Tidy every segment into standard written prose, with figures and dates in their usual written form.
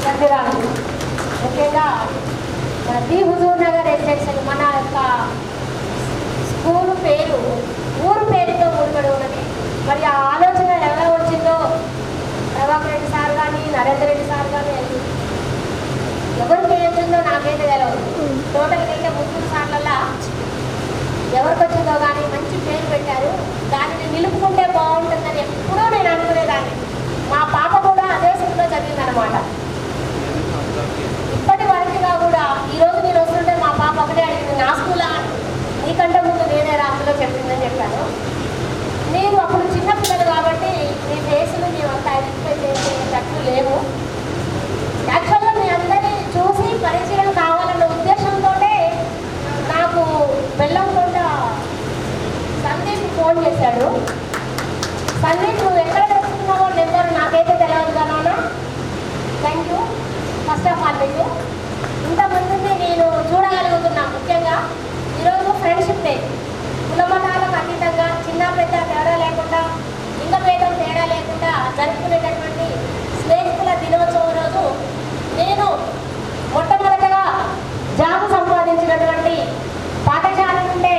సభ్యురాలు. ముఖ్యంగా the Huzur Nagar residential మన యొక్క స్కూలు పేరు ఊరు పేరుతో ముడిపడి ఉన్నది. మరి ఆ ఆలోచన ఎలా వచ్చిందో ప్రభాకర్ రెడ్డి సార్ కానీ నరేందర్ రెడ్డి సార్ కానీ ఎవరికి వచ్చిందో నాకైతే తెలియదు. టోటల్గా అయితే ముగ్గురు సార్లల్లా ఎవరికి వచ్చిందో కానీ మంచి పేరు పెట్టారు. దానిని నిలుపుకుంటే బాగుంటుందని ఎప్పుడూ నేను అనుకునేదాన్ని. మా పాప కూడా అదే స్కూల్లో చదివిందనమాట. ఇప్పటి వరకుగా కూడా ఈరోజు నేను వస్తుంటే మా పాప ఒకటే అడిగింది, నా స్కూలా నీకంటే ముందు నేనే రాత్రిలో చెప్పిందని చెప్పాను. నేను అప్పుడు చిన్నపిల్లలు కాబట్టి మీ ఫేసులు మేమంతా ఐడెంటిఫై చేసేటట్లు లేవు. యాక్చువల్గా మీ అందరినీ చూసి పరిచయం కావాలన్న ఉద్దేశంతో నాకు బెల్లంకొండ సందీప్ ఫోన్ చేశాడు. సందీప్ నువ్వు ఎక్కడ తెలుసుకున్నావో నెంబర్ నాకైతే తెలియదు కదా. Thank you first of all. మీకు ఇంతమందిని నేను చూడగలుగుతున్నా. ముఖ్యంగా ఈరోజు ఫ్రెండ్షిప్ డే, కులమతాలకు అతీతంగా చిన్న పెద్ద తేడా లేకుండా లింగభేదం తేడా లేకుండా జరుపుకునేటటువంటి స్నేహితుల దినోత్సవం రోజు నేను మొట్టమొదటగా జాబు సంపాదించినటువంటి పాఠశాల నుండే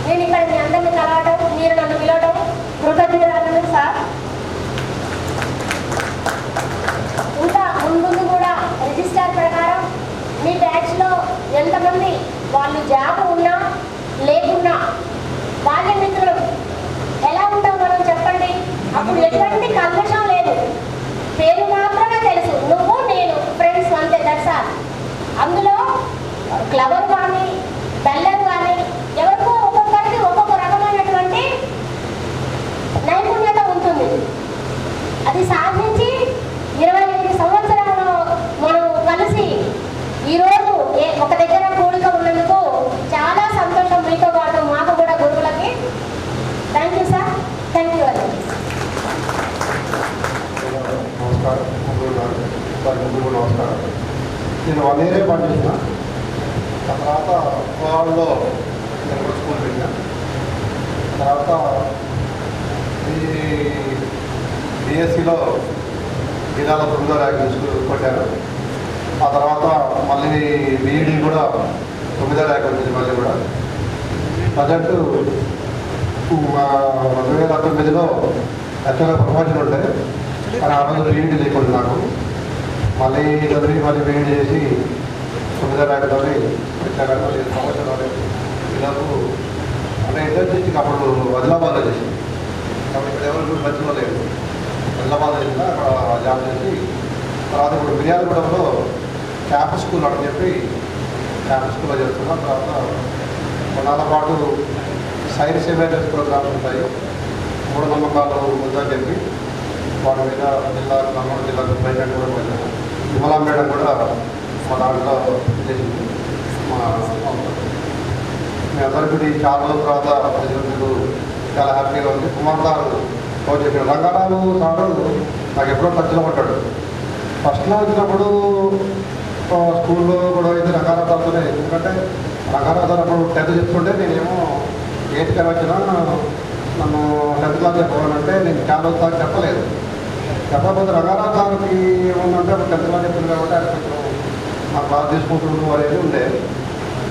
నేను ఇక్కడ మీ అందరినీ కలవడం, మీరు నన్ను పిలవడం కృతజ్ఞతలు సార్. ఇంకా ముందు కూడా రిజిస్టర్ ప్రకారం మీ బ్యాచ్లో ఎంతమంది వాళ్ళు జాబ్ ఉన్నా లేకున్నా బాల్య మిత్రులు ఎలా ఉంటాం మనం చెప్పండి. అప్పుడు ఎటువంటి కల్మషం లేదు, పేరు మాత్రమే తెలుసు, నువ్వు నేను ఫ్రెండ్స్ అంతే, దట్స్ ఆల్. అందులో క్లవర్ కానీ బెల్లర్ కానీ ఎవరికో ఒక్కొక్కరికి ఒక్కొక్క రకమైనటువంటి నైపుణ్యత ఉంటుంది. అది సాధించి 25 సంవత్సరాలు మనం కలిసి ఈరోజు ఒక దగ్గర కూడిక ఉన్నందుకు చాలా సంతోషం. మీతో పాటు మాకు కూడా గురువులకి thank you sir. Thank you అండి. నమస్కారం. నమస్కారం. నేను 1 ఇయర్ పనిచేసిన తర్వాత కోవాడలో నేను స్కూల్ పెట్టిన తర్వాత బిఎస్సిలో జిల్లాలో 9వ ర్యాంక్ స్కూల్ కొట్టాను. ఆ తర్వాత మళ్ళీ బీఈడీ కూడా 9వ ర్యాంక్ వచ్చింది. మళ్ళీ కూడా ప్రజెంట్ 2019లో యాక్చువల్గా ప్రమోషన్ ఉంటే కానీ ఆ రోజు బీఈడీ లేకుండా నాకు మళ్ళీ చదివి మళ్ళీ బీఈడీ చేసి 9వ ర్యాంక్తో వచ్చాను. మళ్ళీ ప్రమోషన్ అవ్వలేదు. ఇలాకు అంటే ఇంటర్న్షిప్ అప్పుడు ఆదిలాబాద్లో చేసి కాబట్టి ఇక్కడ ఎవరు మంచిగా లేదు. ఆదిలాబాద్లో చేసిన అక్కడ జాబ్ చేసి తర్వాత ఇప్పుడు మిర్యాలగూడెంలో క్యాంపస్ స్కూల్ అని చెప్పి క్యాంపస్ స్కూల్లో చేస్తున్నాం. తర్వాత కొన్నాళ్ళ పాటు సైన్స్ అవేర్నెస్ ప్రోగ్రామ్స్ ఉంటాయి. మూఢనమ్మకాలు ఉందని చెప్పి వాటి మీద జిల్లా నల్గొండ జిల్లాకు ప్రెసిడెంట్ కూడా పోయినాను. విమలా మేడం కూడా మా దాంట్లో చేసింది. మీ అందరికీ చాలా రోజుల తర్వాత ప్రజలకు చాలా హ్యాపీగా ఉంది. కుమార్ సార్ ఫోన్ చెప్పాడు. రంగారావు సారు నాకు ఎప్పుడో టచ్లో పడ్డాడు. ఫస్ట్లో వచ్చినప్పుడు స్కూల్లో కూడా అయితే రంగారావు సార్తోనే, ఎందుకంటే రంగారావు సార్ అప్పుడు 10th చెప్తుంటే నేనేమో 8th క్లాస్ వచ్చినా నన్ను 10th క్లాస్ చెప్పాలంటే నేను చాలా రోజుల సార్ చెప్పలేదు. చెప్పకపోతే రంగారావు సార్కి ఏముందంటే అప్పుడు 10th క్లాస్ చెప్తుంది కాబట్టి ఆయన కొంచెం మా క్లాస్ తీసుకుంటున్నాను అనేది ఉండే.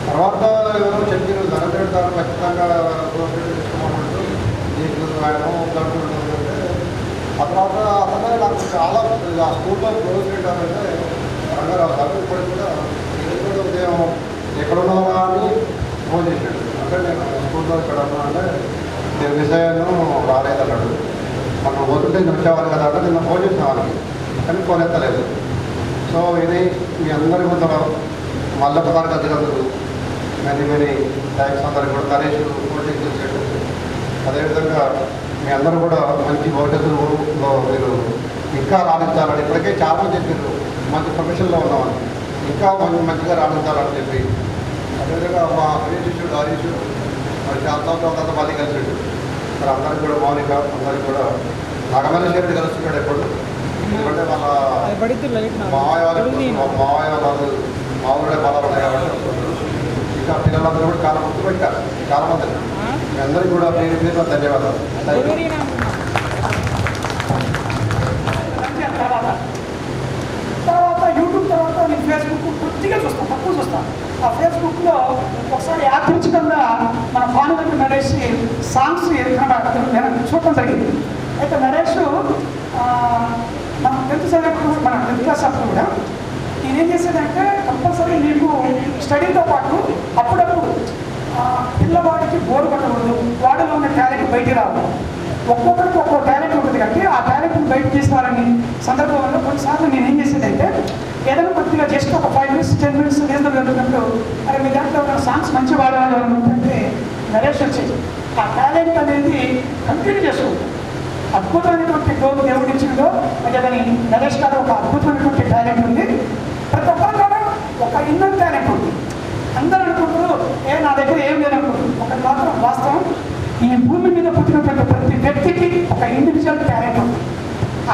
తర్వాత ఎవరో చెప్పిన నరేంద్ర సార్ ఖచ్చితంగా తీసుకోమంటూ నీకు ఆయన అంటే ఆ తర్వాత అతనే నాకు చాలా ఆ స్కూల్లో క్లోజ్ ఏంటంటే రంగారావు సార్ ఇప్పటికి కూడా ఉదయం ఎక్కడున్నావా అని ఫోన్ చేశాడు. అంటే నేను స్కూల్లో ఇక్కడ ఉన్నా అంటే నేను విషయాన్ని రాలేదన్నాడు. మనం పోతుంటే వచ్చేవాళ్ళు కదా అంటే నిన్న ఫోన్ చేసిన వాళ్ళకి కానీ ఫోన్ ఎత్తలేదు. సో ఇది మీ అందరి ముందు మల్లొకసారి కదినందుకు మెనీ థ్యాంక్స్ అందరికి కూడా. నరేష్ కోచింగ్ చేశాడు. అదేవిధంగా మీ అందరూ కూడా మంచి భవిష్యత్తులో మీరు ఇంకా రాణించాలని ఇప్పటికే చాలా మంది చెప్పారు. మంచి ప్రొఫెషన్లో ఉన్నామని ఇంకా మంచిగా రాణించాలని చెప్పి. అదేవిధంగా మా శిష్యుడు హరీష్ మరి చాలా తర్వాత మళ్ళీ కలిసాడు. మరి అందరికి కూడా మౌనిక అందరికి కూడా నాగమైన శేరుడు కలుస్తున్నాడు ఎప్పుడు. ఎందుకంటే వాళ్ళ మావయ్య వాళ్ళు మా ఊళ్ళే బలపడ్డాయి కాబట్టి ఇంకా పిల్లలందరూ కూడా చాలా ముందు పెట్టారు. చాలా మంది మీ అందరికీ కూడా పేరు పేరు ధన్యవాదాలు. తర్వాత యూట్యూబ్ తర్వాత నేను ఫేస్బుక్ కొద్దిగా చూస్తాను, తక్కువ చూస్తాను. ఆ ఫేస్బుక్లో ఒకసారి యాదృచ్ఛికంగా మన భానుగంటి నరేష్ సాంగ్స్ నేను చూడటం జరిగింది. అయితే నరేష్ మన 10th చదివేటప్పుడు మన 10th క్లాస్ అప్పుడు కూడా నేనేం చేసేదంటే కంపల్సరీ నీకు స్టడీతో పాటు అప్పుడప్పుడు పిల్లవాడికి బోర్ కొట్టకూడదు, వాడిలో ఉన్న టాలెంట్ బయటికి రావాలి. ఒక్కొక్కరికి ఒక్కో టాలెంట్ ఉంటుంది కాబట్టి ఆ టాలెంట్ని బయట తీసుకోవాలని సందర్భంలో కొన్నిసార్లు నేను ఏం చేసేదంటే ఏదైనా కొద్దిగా జస్ట్ ఒక 5 minutes 10 minutes రీజనబుల్ వెళ్తున్నప్పుడు అరే మీ దాంట్లో ఉన్న సాంగ్స్ మంచి వాడాలి అనుకుంటే నరేష్ వచ్చేది. ఆ టాలెంట్ అనేది కంటిన్యూ చేసుకుంటాం. అద్భుతమైనటువంటి గోల్ దేవుడు ఇచ్చిందో కానీ నరేష్ గారు ఒక అద్భుతమైనటువంటి టాలెంట్ ఉంది. ప్రతి ఒక్కరు కూడా ఒక ఇన్నర్ టాలెంట్ ఉంది. అందరూ అనుకుంటారు నా దగ్గర ఏం లేదనుకుంటారు. ఒకటి మాత్రం వాస్తవం, ఈ భూమి మీద పుట్టినటువంటి ప్రతి వ్యక్తికి ఒక ఇండివిజువల్ టాలెంట్ ఉంది.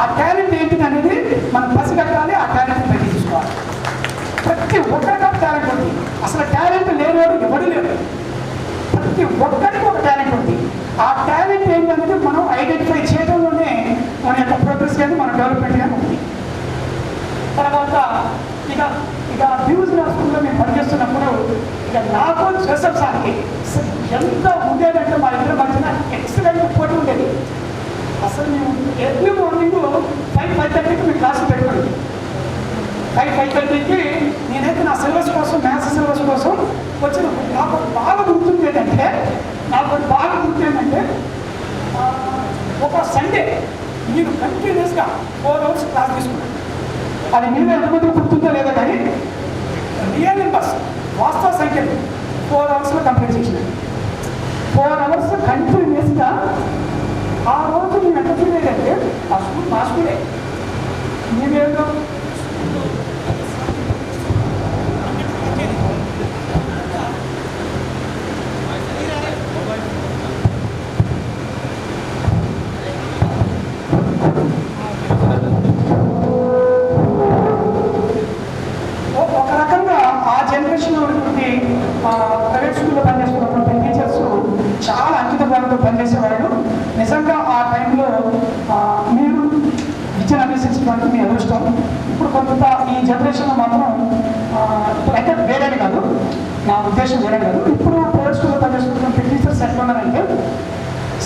ఆ టాలెంట్ ఏంటిది అనేది మనం పసిగట్టాలి, ఆ టాలెంట్ బయట తీసుకోవాలి. ప్రతి ఒక్కరికి టాలెంట్ ఉంది. అసలు టాలెంట్ లేనివాడు ఎవడు లేడు. ప్రతి ఒక్కరికి ఒక టాలెంట్ ఉంది. ఆ టాలెంట్ ఏంటనేది మనం ఐడెంటిఫై చేయడంలోనే మన యొక్క ప్రోగ్రెస్ కానీ మన డెవలప్మెంట్ కానీ ఉంది. తర్వాత ఇక డివిజనల్ స్కూల్లో మేము పనిచేస్తున్నప్పుడు నాకు జోసెఫ్ సార్కి ఎంత ఉండేదంటే మా ఇద్దరి మధ్యన ఎక్సలెంట్ పోటీ ఉండేది. అసలు మేము ఎర్లీ మార్నింగ్ 5:30కి మీ క్లాసులు పెట్టుకోండి. 5:30కి నేనైతే నా సిలబస్ కోసం మ్యాథ్స్ సిలబస్ కోసం వచ్చిన నాకు బాగా గుర్తుంది ఏంటంటే ఒక సండే మీరు కంటిన్యూస్గా 4 hours క్లాస్ తీసుకున్నాను. అది మీరు ఎంతమంది గుర్తుందో లేదో కానీ రియల్ నెంబర్స్ వాస్తవ సంఖ్యలు 4 hours కంప్లీట్ చేసినాను. 4 hours కంటిన్యూస్గా. ఆ రోజు మేము ఎంత ఫీల్ అయ్యేదంటే ఆ స్కూల్ మా స్కూలే. మేమేదో ఒక రకంగా ఆ జనరేషన్లో ఉన్నటువంటి ప్రైవేట్ స్కూల్లో పనిచేస్తున్నటువంటి టీచర్స్ చాలా అంకిత భావంతో పనిచేసేవాళ్ళు. నిజంగా ఆ టైంలో మీరు విద్యను అభ్యసించడానికి మీ అదృష్టం. ఇప్పుడు కొంత ఈ జనరేషన్లో మాత్రం అయితే వేరేది కాదు, నా ఉద్దేశం వేరే కాదు. ఇప్పుడు ప్రైవేట్ స్కూల్లో పనిచేస్తున్నటువంటి టీచర్స్ ఎట్లా ఉన్నారంటే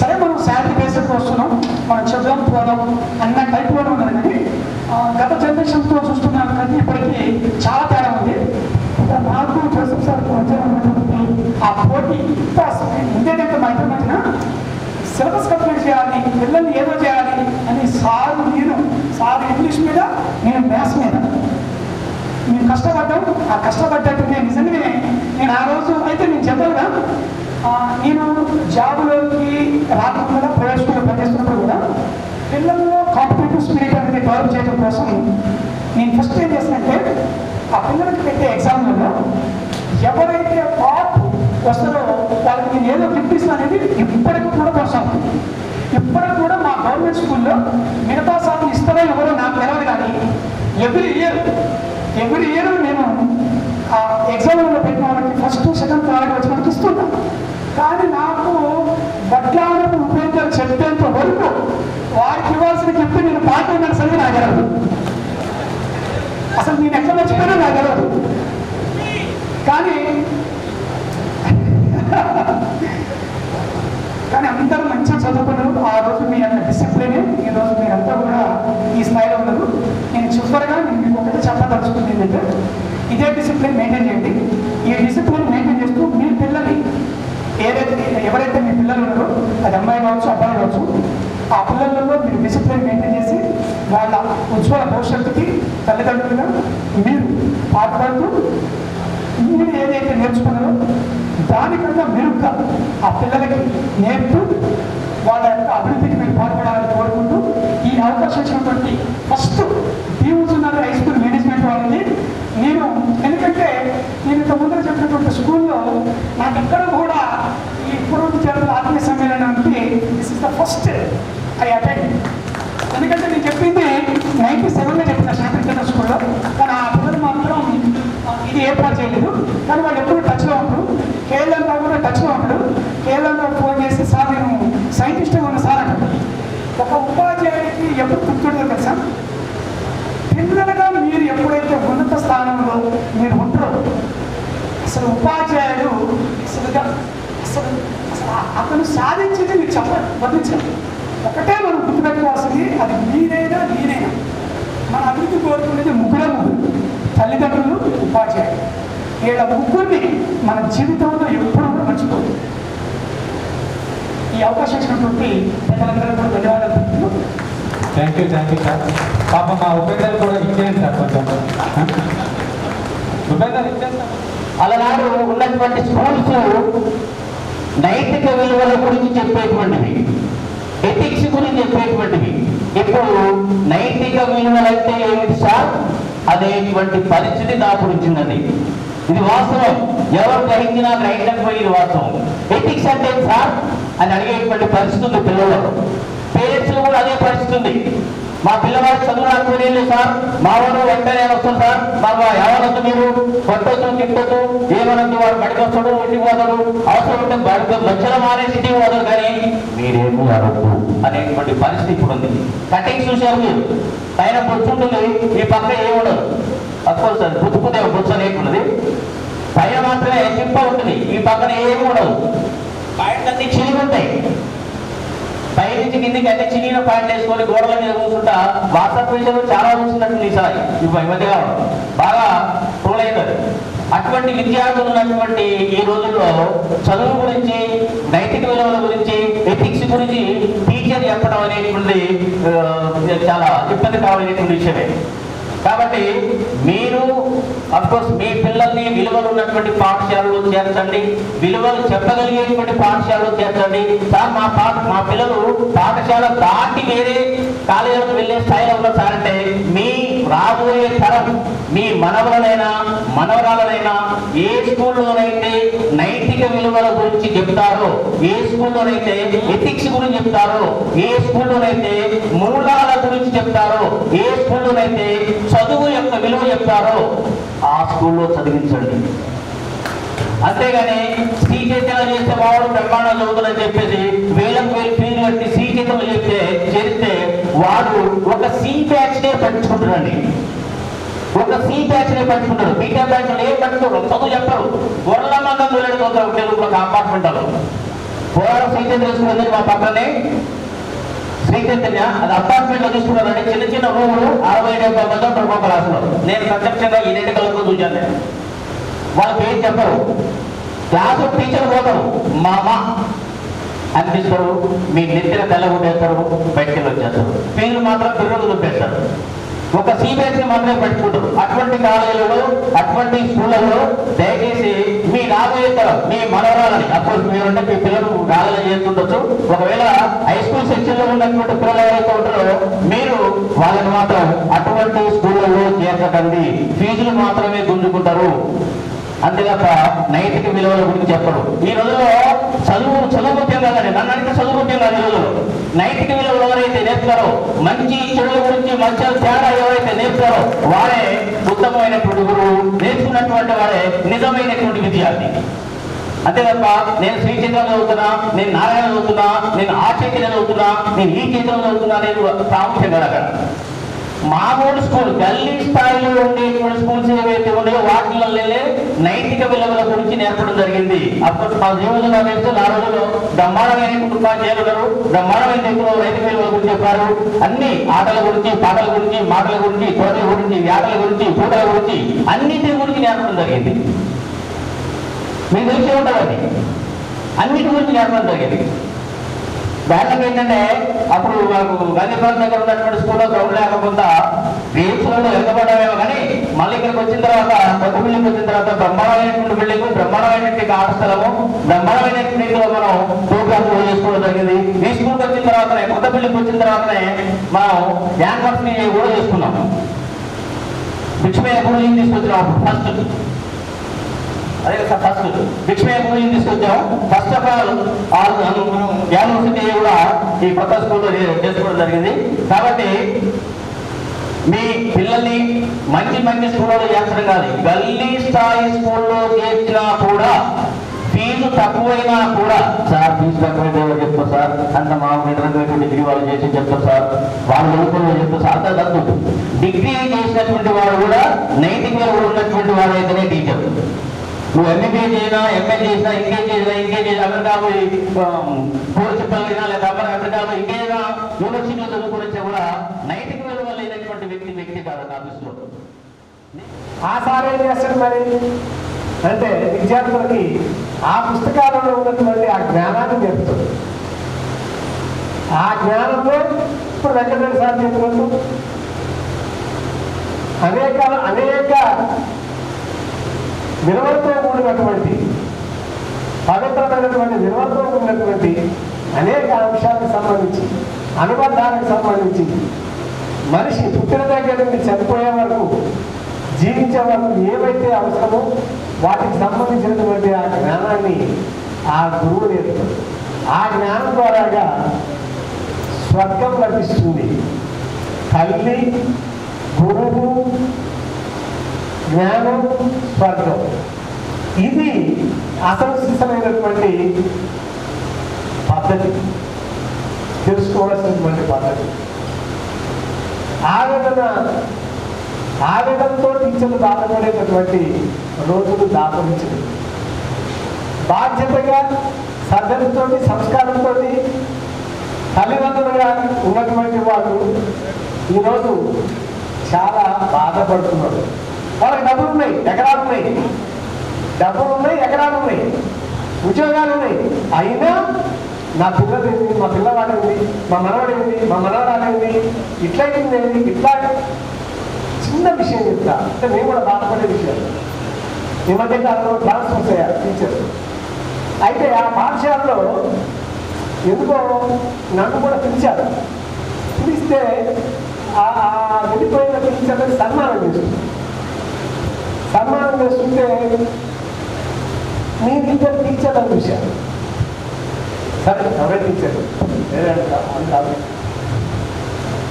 సరే మనం శాలరీ బేస్కి వస్తున్నాం, మనం చదువు పోదాం అన్న టైప్లోనే ఉన్నది. కానీ గత జనరేషన్తో చూస్తున్నాం కానీ ఇప్పటికీ చాలా తేడా ఉంది. నాకు జోసెఫ్ సార్ మధ్య ఉన్నటువంటి ఆ పోటీ ఇంత ఉండేదంటే మా ఇద్దరి మధ్యన సిలబస్ కంప్లీట్ చేయాలి, పిల్లల్ని ఏదో చేయాలి అని సార్ ఇంగ్లీష్ మీద, నేను మ్యాథ్స్ మీద మేము కష్టపడ్డాం. ఆ కష్టపడ్డట్టు నేను నిజంగానే నేను ఆ రోజు అయితే నేను జనరల్గా నేను జాబ్లోకి రాకుండా ప్రైవేట్ స్కూల్లో పనిచేస్తున్నప్పుడు కూడా పిల్లల్లో కాంపిటేటివ్ స్పిరిట్ అనేది డెవలప్ చేయడం కోసం నేను ఫస్ట్ ఏం చేస్తానంటే ఆ పిల్లలకి పెట్టే ఎగ్జామ్లలో ఎవరైతే టాప్ వస్తారో వాళ్ళకి నేను ఏదో గిఫ్ట్ ఇస్తాను అనేది ఇప్పటికి కూడా కొనసాగుతుంది. ఇప్పటికి కూడా మా గవర్నమెంట్ స్కూల్లో మిగతా సార్లు ఇస్తారో ఎవరో నాకు తెలియదు కానీ ఎవ్రీ ఇయర్ నేను ఆ ఎగ్జామ్లో పెట్టిన వాళ్ళకి ఫస్ట్ సెకండ్ థర్డ్ వచ్చిన వాళ్ళకి ఇస్తున్నాను. కానీ నాకు బట్లాలకు ఉపయోగాలు చెప్పేంత వరకు వారికి ఇవ్వాల్సిన చెప్తే నేను పాట ఉన్నాను సరే నాకు తెలియదు. అసలు నేను ఎక్కడ మర్చిపోయినా నాకు తెలియదు. కానీ అందరూ మంచిగా చదువుకున్నారు. ఆ రోజు మీ అంత డిసిప్లిన్, ఈ రోజు మీరంతా కూడా ఈ స్థాయిలో ఉన్నారు. నేను చివరిగా మీకు ఒకటి చెప్పదలుచుకుంది ఏంటంటే ఇదే డిసిప్లిన్ మెయింటైన్ చేయండి. ఈ డిసిప్లిన్ మెయింటైన్ చేస్తూ మీ పిల్లల్ని ఎవరైతే మీ పిల్లలు ఉన్నారో అది అమ్మాయి కావచ్చు అబ్బాయి కావచ్చు ఆ పిల్లలలో మీరు డిసిప్లిన్ మెయింటైన్ చేసి వాళ్ళ ఉజ్వల భవిష్యత్తుకి తల్లిదండ్రులుగా మీరు పాటుపడుతూ మీరు ఏదైతే నేర్చుకున్నారో దానికన్నా మెరుగ్గా ఆ పిల్లలకి నేర్పుతూ వాళ్ళ యొక్క అభివృద్ధికి మీరు పాల్పడాలని కోరుకుంటూ ఈ అవకాశం ఇచ్చినటువంటి ఫస్ట్ దీవుతున్నారు హై స్కూల్ మేనేజ్మెంట్ వాళ్ళని నేను ఎందుకంటే నేను ఇంత ముందర చెప్పినటువంటి స్కూల్లో నాకు ఎక్కడ కూడా ఈ పూర్వ చేతుల ఆత్మీయ సమ్మేళనానికి this is the first I attend. ఎందుకంటే నేను చెప్పింది 97లో చెప్పిన శాంతినికేతన్ స్కూల్లో, కానీ ఆ పిల్లలు మాత్రం ఇది ఏర్పాటు చేయలేదు. కానీ వాళ్ళు ఎప్పుడు టచ్లో ఉంటారు. కేఎల్ఎంగా కూడా టచ్లో ఉంటాడు. కేఎల్ఎంగా ఫోన్ చేసి సార్ నేను సైంటిస్ట్గా ఉన్న సార్ అంటాడు. ఒక ఉపాధ్యాయుడికి ఎప్పుడు గుర్తుంటుందో తెలుసా, పిల్లలుగా మీరు ఎప్పుడైతే అసలు ఉపాధ్యాయుడు అసలు అతను సాధించింది మీకు వర్ణించాలి. ఒకటే మనం గుర్తుపెట్టుకోవాల్సింది, అది మీరైనా నేనైనా మన అభివృద్ధి కోరుకునేది ముగ్గురు తల్లిదండ్రులు, ఉపాధ్యాయులు. వీళ్ళ ముగ్గురిని మన జీవితంలో ఎప్పుడూ కూడా మర్చిపోదు. ఈ అవకాశం ఇచ్చినటువంటి ప్రజలందరూ కూడా ధన్యవాదాలు. Thank you sir. పాప మా ఉపేందర్ కూడా ఇచ్చేయండి సార్ కొంచెం. ఉపేందర్ ఇచ్చేస్తాం. అలనాడు ఉన్నటువంటి స్కూల్స్ నైతిక విలువల గురించి చెప్పేటువంటివి, ఎథిక్స్ గురించి చెప్పేటువంటివి. ఇప్పుడు నైతిక విలువలంటే ఏమిటి సార్ అనేటువంటి పరిస్థితి నాకు వచ్చిందండి. ఇది వాస్తవం, ఎవరు గ్రహించినా గ్రహించకపోయి ఇది వాస్తవం. ఎథిక్స్ అంటే సార్ అని అడిగేటువంటి పరిస్థితి ఉంది పిల్లలు. పేరెంట్స్ కూడా అదే పరిస్థితి ఉంది. మా పిల్లవాడు చదువు రాకపోలేదు సార్, మా వాడు వెంటనే వస్తుంది సార్, బాబా ఎవరొద్దు మీరు కొట్టొద్దు తిట్టొద్దు ఏమనొద్దు, వాడు బడికి వస్తాడు ఇంటికి పోతాడు, అవసరం ఉంటే బడికి లక్షల మానేసి ఇంటికి పోతాడు, కానీ మీరేమీ అడగద్దు అనేటువంటి పరిస్థితి ఇప్పుడు ఉంది. కటింగ్ చూశారు మీరు, పైన బొచ్చు ఉంటుంది, ఈ పక్క ఏముండదు. అఫ్కోర్స్ సార్ బుచ్చుకునే బొచ్చు అనేది ఉన్నది, పైన మాత్రమే చింప ఉంటుంది, ఈ పక్కన ఏమి ఉండదు. పాయింట్లన్నీ చిరిగి ఉంటాయి. పైనుంచి కిందికి అన్ని చిన్న పాయింట్ వేసుకొని గోడల మీద కూర్చుంటా వాట్సాప్ విషయంలో చాలా చూసినట్టు ఈసారి ఈ మధ్యగా బాగా ట్రోల్ అవుతుంది. అటువంటి విద్యార్థులు ఉన్నటువంటి ఈ రోజుల్లో చదువు గురించి, నైతిక విలువల గురించి, ఎథిక్స్ గురించి టీచర్ చెప్పడం అనేటువంటి చాలా ఇబ్బంది కావాలనేటువంటి విషయమే. కాబట్టి మీరు అఫ్కోర్స్ మీ పిల్లల్ని విలువలు ఉన్నటువంటి పాఠశాలలో చేర్చండి, విలువలు చెప్పగలిగేటువంటి పాఠశాలలో చేర్చండి. సార్ మా పిల్లలు పాఠశాల దాటి వేరే కాలేజీలకు వెళ్ళే స్థాయిలో ఉన్న సార్ అంటే మీ రాబోయే తరం, మీ మనవలనైనా మనవరాలనైనా ఏ స్కూల్లోనైతే నైతిక విలువల గురించి చెప్తారో, ఏ స్కూల్లోనైతే ఎథిక్స్ గురించి చెప్తారో, ఏ స్కూల్లోనైతే మూలాల గురించి చెప్తారో, ఏ స్కూల్లోనైతే చదువు యొక్క విలువ చెప్తారో ఆ స్కూల్లో చదివించండి. అంతేగాని శ్రీచైతన్యం చేస్తే వాడు బ్రహ్మాండం చదువుతుందని చెప్పేసి వేలకు వేలు ఫీజు కట్టి శ్రీచైతన్యం చేస్తే వాడు ఒక సి బ్యాచ్ నే పట్టించుకుంటాడండి. ఒక సి బ్యాచ్ నే పట్టించుకుంటాడు. బీటెక్ బ్యాచ్ ఏం పట్టించుకోరు, చదువు చెప్పరు. గొర్రెల మందం దూరేడుతుంటారు తెలుగు అపార్ట్మెంట్లో. పోరాడు శ్రీచైతన్యం తీసుకున్నది మా పక్కనే శ్రీచైతన్య, అది అపార్ట్మెంట్ లో తీసుకున్నారంటే చిన్న చిన్న రూములు 60-70 మంది ఉంటారు ఒక క్లాసులో. నేను ప్రత్యక్షంగా ఈ 2 కళ్ళతో చూశాను. వాళ్ళకి ఏం చెప్పరు, క్లాసు టీచర్ పోతారు మామ అనిపిస్తారు, మీ నెత్తిన తెల్లగొట్టేస్తారు, బయటికి వచ్చేస్తారు. ఫీజులు మాత్రం పిల్లలు చూపేస్తారు. ఒక సిబిఎస్ఈ మాత్రమే పెట్టుకుంటారు. అటువంటి కాలేజీలలో, అటువంటి స్కూళ్ళలో దయచేసి మీ రాబోయే తరం, మీ మనవరాలని, అప్పుడు మీరుంటే మీ పిల్లలు కాలేజీ చేస్తుండొచ్చు. ఒకవేళ హై స్కూల్ సెక్షన్ లో ఉన్నటువంటి పిల్లలు ఎవరైతే ఉంటారో మీరు వాళ్ళని మాత్రం అటువంటి స్కూళ్ళలో చేర్చకండి. ఫీజులు మాత్రమే గుంజుకుంటారు, అంతే తప్ప నైతిక విలువల గురించి చెప్పరు. ఈ రోజుల్లో చదువు ముఖ్యం కాదండి, నన్ను అడిగితే చదువు ముఖ్యం కాదు. ఈ రోజుల్లో నైతిక విలువలు ఎవరైతే నేర్పుతారో, మంచి చెడుల గురించి మంచి తేడా ఎవరైతే నేర్పుతారో వారే ఉత్తమమైనటువంటి గురువు, నేర్చుకున్నటువంటి వారే నిజమైనటువంటి విద్యార్థి. అంతే తప్ప నేను శ్రీ చైతన్యం చదువుతున్నా, నేను నారాయణ చదువుతున్నా, నేను ఆ చైతన్యం చదువుతున్నా, నేను ఈ చైతన్యం చదువుతున్నా అనేది ప్రాముఖ్యం కాదు. అక్కడ మామూలు స్కూల్, గల్లీ స్థాయిలో ఉండేటువంటి స్కూల్స్ ఏవైతే ఉన్నాయో వాటిల్లో నైతిక విలువల గురించి నేర్పడం జరిగింది. అప్పుడు మా జీవితంలో నేర్పితే ఆ రోజుల్లో బ్రహ్మాండమైనటువంటి ఉపాధ్యాయులు ఉన్నారు, బ్రహ్మాండమైన వ్యక్తులు నైతిక విలువల గురించి చెప్పారు. అన్ని ఆటల గురించి, పాటల గురించి, మాటల గురించి, తోటల గురించి, వ్యాటల గురించి, పూటల గురించి, అన్నిటి గురించి నేర్పడం జరిగింది. మీకు తెలిసే ఉంటుంది, అన్నిటి గురించి నేర్పడం జరిగింది. బ్యాటం ఏంటంటే అప్పుడు మాకు గాంధీపురం దగ్గర ఉన్నటువంటి స్కూల్లో గ్రౌండ్ లేకపోతే రేపులలో ఎగబడ్డామేమో, కానీ మళ్ళీ ఇక్కడికి వచ్చిన తర్వాత కొత్త బిల్డింగ్ వచ్చిన తర్వాత బ్రహ్మాండమైనటువంటి బిల్డింగ్, బ్రహ్మాండమైనటువంటి ఆట స్థలము, బ్రహ్మాండమైనటువంటి మనం ప్రోగ్రామ్స్ చేసుకోవడం జరిగింది. ఈ స్కూల్కి వచ్చిన తర్వాతనే, కొత్త బిల్డింగ్ వచ్చిన తర్వాతనే మనం యాన్వర్స్ కూడా చేసుకున్నాం. బిక్షమయ్య పూజలు తీసుకొచ్చినాం ఫస్ట్. అదే సార్ ఫస్ట్ బిక్షమయ్య పూజలు తీసుకొచ్చాం. ఫస్ట్ ఆఫ్ ఆల్ యూనివర్సిటీ కూడా ఈ కొత్త స్కూల్లో చేసుకోవడం జరిగింది. కాబట్టి మీ పిల్లల్ని మంచి మంచి స్కూల్లో చేర్చడం కాదు, గల్లీ స్థాయి స్కూల్లో చేర్చినా కూడా ఫీజు తక్కువైనా కూడా, సార్ ఫీజు తక్కువైతే చెప్తారు సార్, అంత మా ఇతరటువంటి డిగ్రీ వాళ్ళు చేసి చెప్తారు సార్, వాళ్ళు చదువుకుని చెప్తారు సార్, అంత తక్కువ. డిగ్రీ చేసినటువంటి వాడు కూడా నైతికంగా ఉన్నటువంటి వాడు అయితేనే టీచర్. నువ్వు ఎంబీబీఏ చేసినా, ఎంఏ చేసినా, ఇంకేం చేసినా అమెరికా పోయి కోర్సు చెప్పగలిగినా లేదా అమెరికా పోయి ఇంకేదైనా యూనివర్సిటీలో చదువుకోవచ్చా కూడా నైతిక విలువ లేనటువంటి వ్యక్తి కాదు నా దృష్టిలో. ఆ సార్ ఏం చేస్తాడు మరి అంటే విద్యార్థులకి ఆ పుస్తకాలలో ఉన్నటువంటి ఆ జ్ఞానాన్ని నేర్పుతాడు. ఆ జ్ఞానంలో ఇప్పుడు వెంకటరెడ్డి సార్ చెప్పినట్టు అనేక విలువలతో కూడినటువంటి పవిత్రమైనటువంటి విలువలతో కూడినటువంటి అనేక అంశాలకు సంబంధించి, అనుబంధాలకు సంబంధించి మనిషి పుట్టిన దగ్గర నుండి చనిపోయే వరకు, జీవించే వరకు ఏవైతే అవసరమో వాటికి సంబంధించినటువంటి ఆ జ్ఞానాన్ని ఆ గురువు నేర్పుతాడు. ఆ జ్ఞానం ద్వారాగా స్వర్గం లభిస్తుంది. తల్లి, గురువు, జ్ఞానం, స్వర్గం ఇది అసలు సిద్ధమైనటువంటి పద్ధతి, తెలుసుకోవాల్సినటువంటి పద్ధతి. ఆవేదనతో టీచర్లు బాధపడేటటువంటి రోజులు దాపరించదు. బాధ్యతగా, శ్రద్ధలతో, సంస్కారంతో తల్లిదండ్రులుగా ఉన్నటువంటి వాళ్ళు ఈరోజు చాలా బాధపడుతున్నారు. వాళ్ళకి డబ్బులు ఉన్నాయి, ఎకరాలు ఉన్నాయి, ఉద్యోగాలు ఉన్నాయి. అయినా నా పిల్లలు ఏంది, మా పిల్లవాడు ఏంది, మా మనవాడు ఏంది, మా మనవరాలు ఏంది, ఇట్లా ఏంది, ఇట్లా చిన్న విషయం చెప్తా అంటే మేము కూడా బాధపడే విషయం. ఈ మధ్య కాలంలో ట్రాన్స్ఫర్స్ అయ్యారు టీచర్స్. అయితే ఆ పాఠశాలలో ఎందుకో నన్ను కూడా పిలిచారు. పిలిస్తే ఆ వెళ్ళిపోయిన టీచర్ని సన్మానం చేస్తుంటే మీ ఇద్దరు టీచర్లు అని చూశారు. సరే ఎవరే టీచర్ కాదు.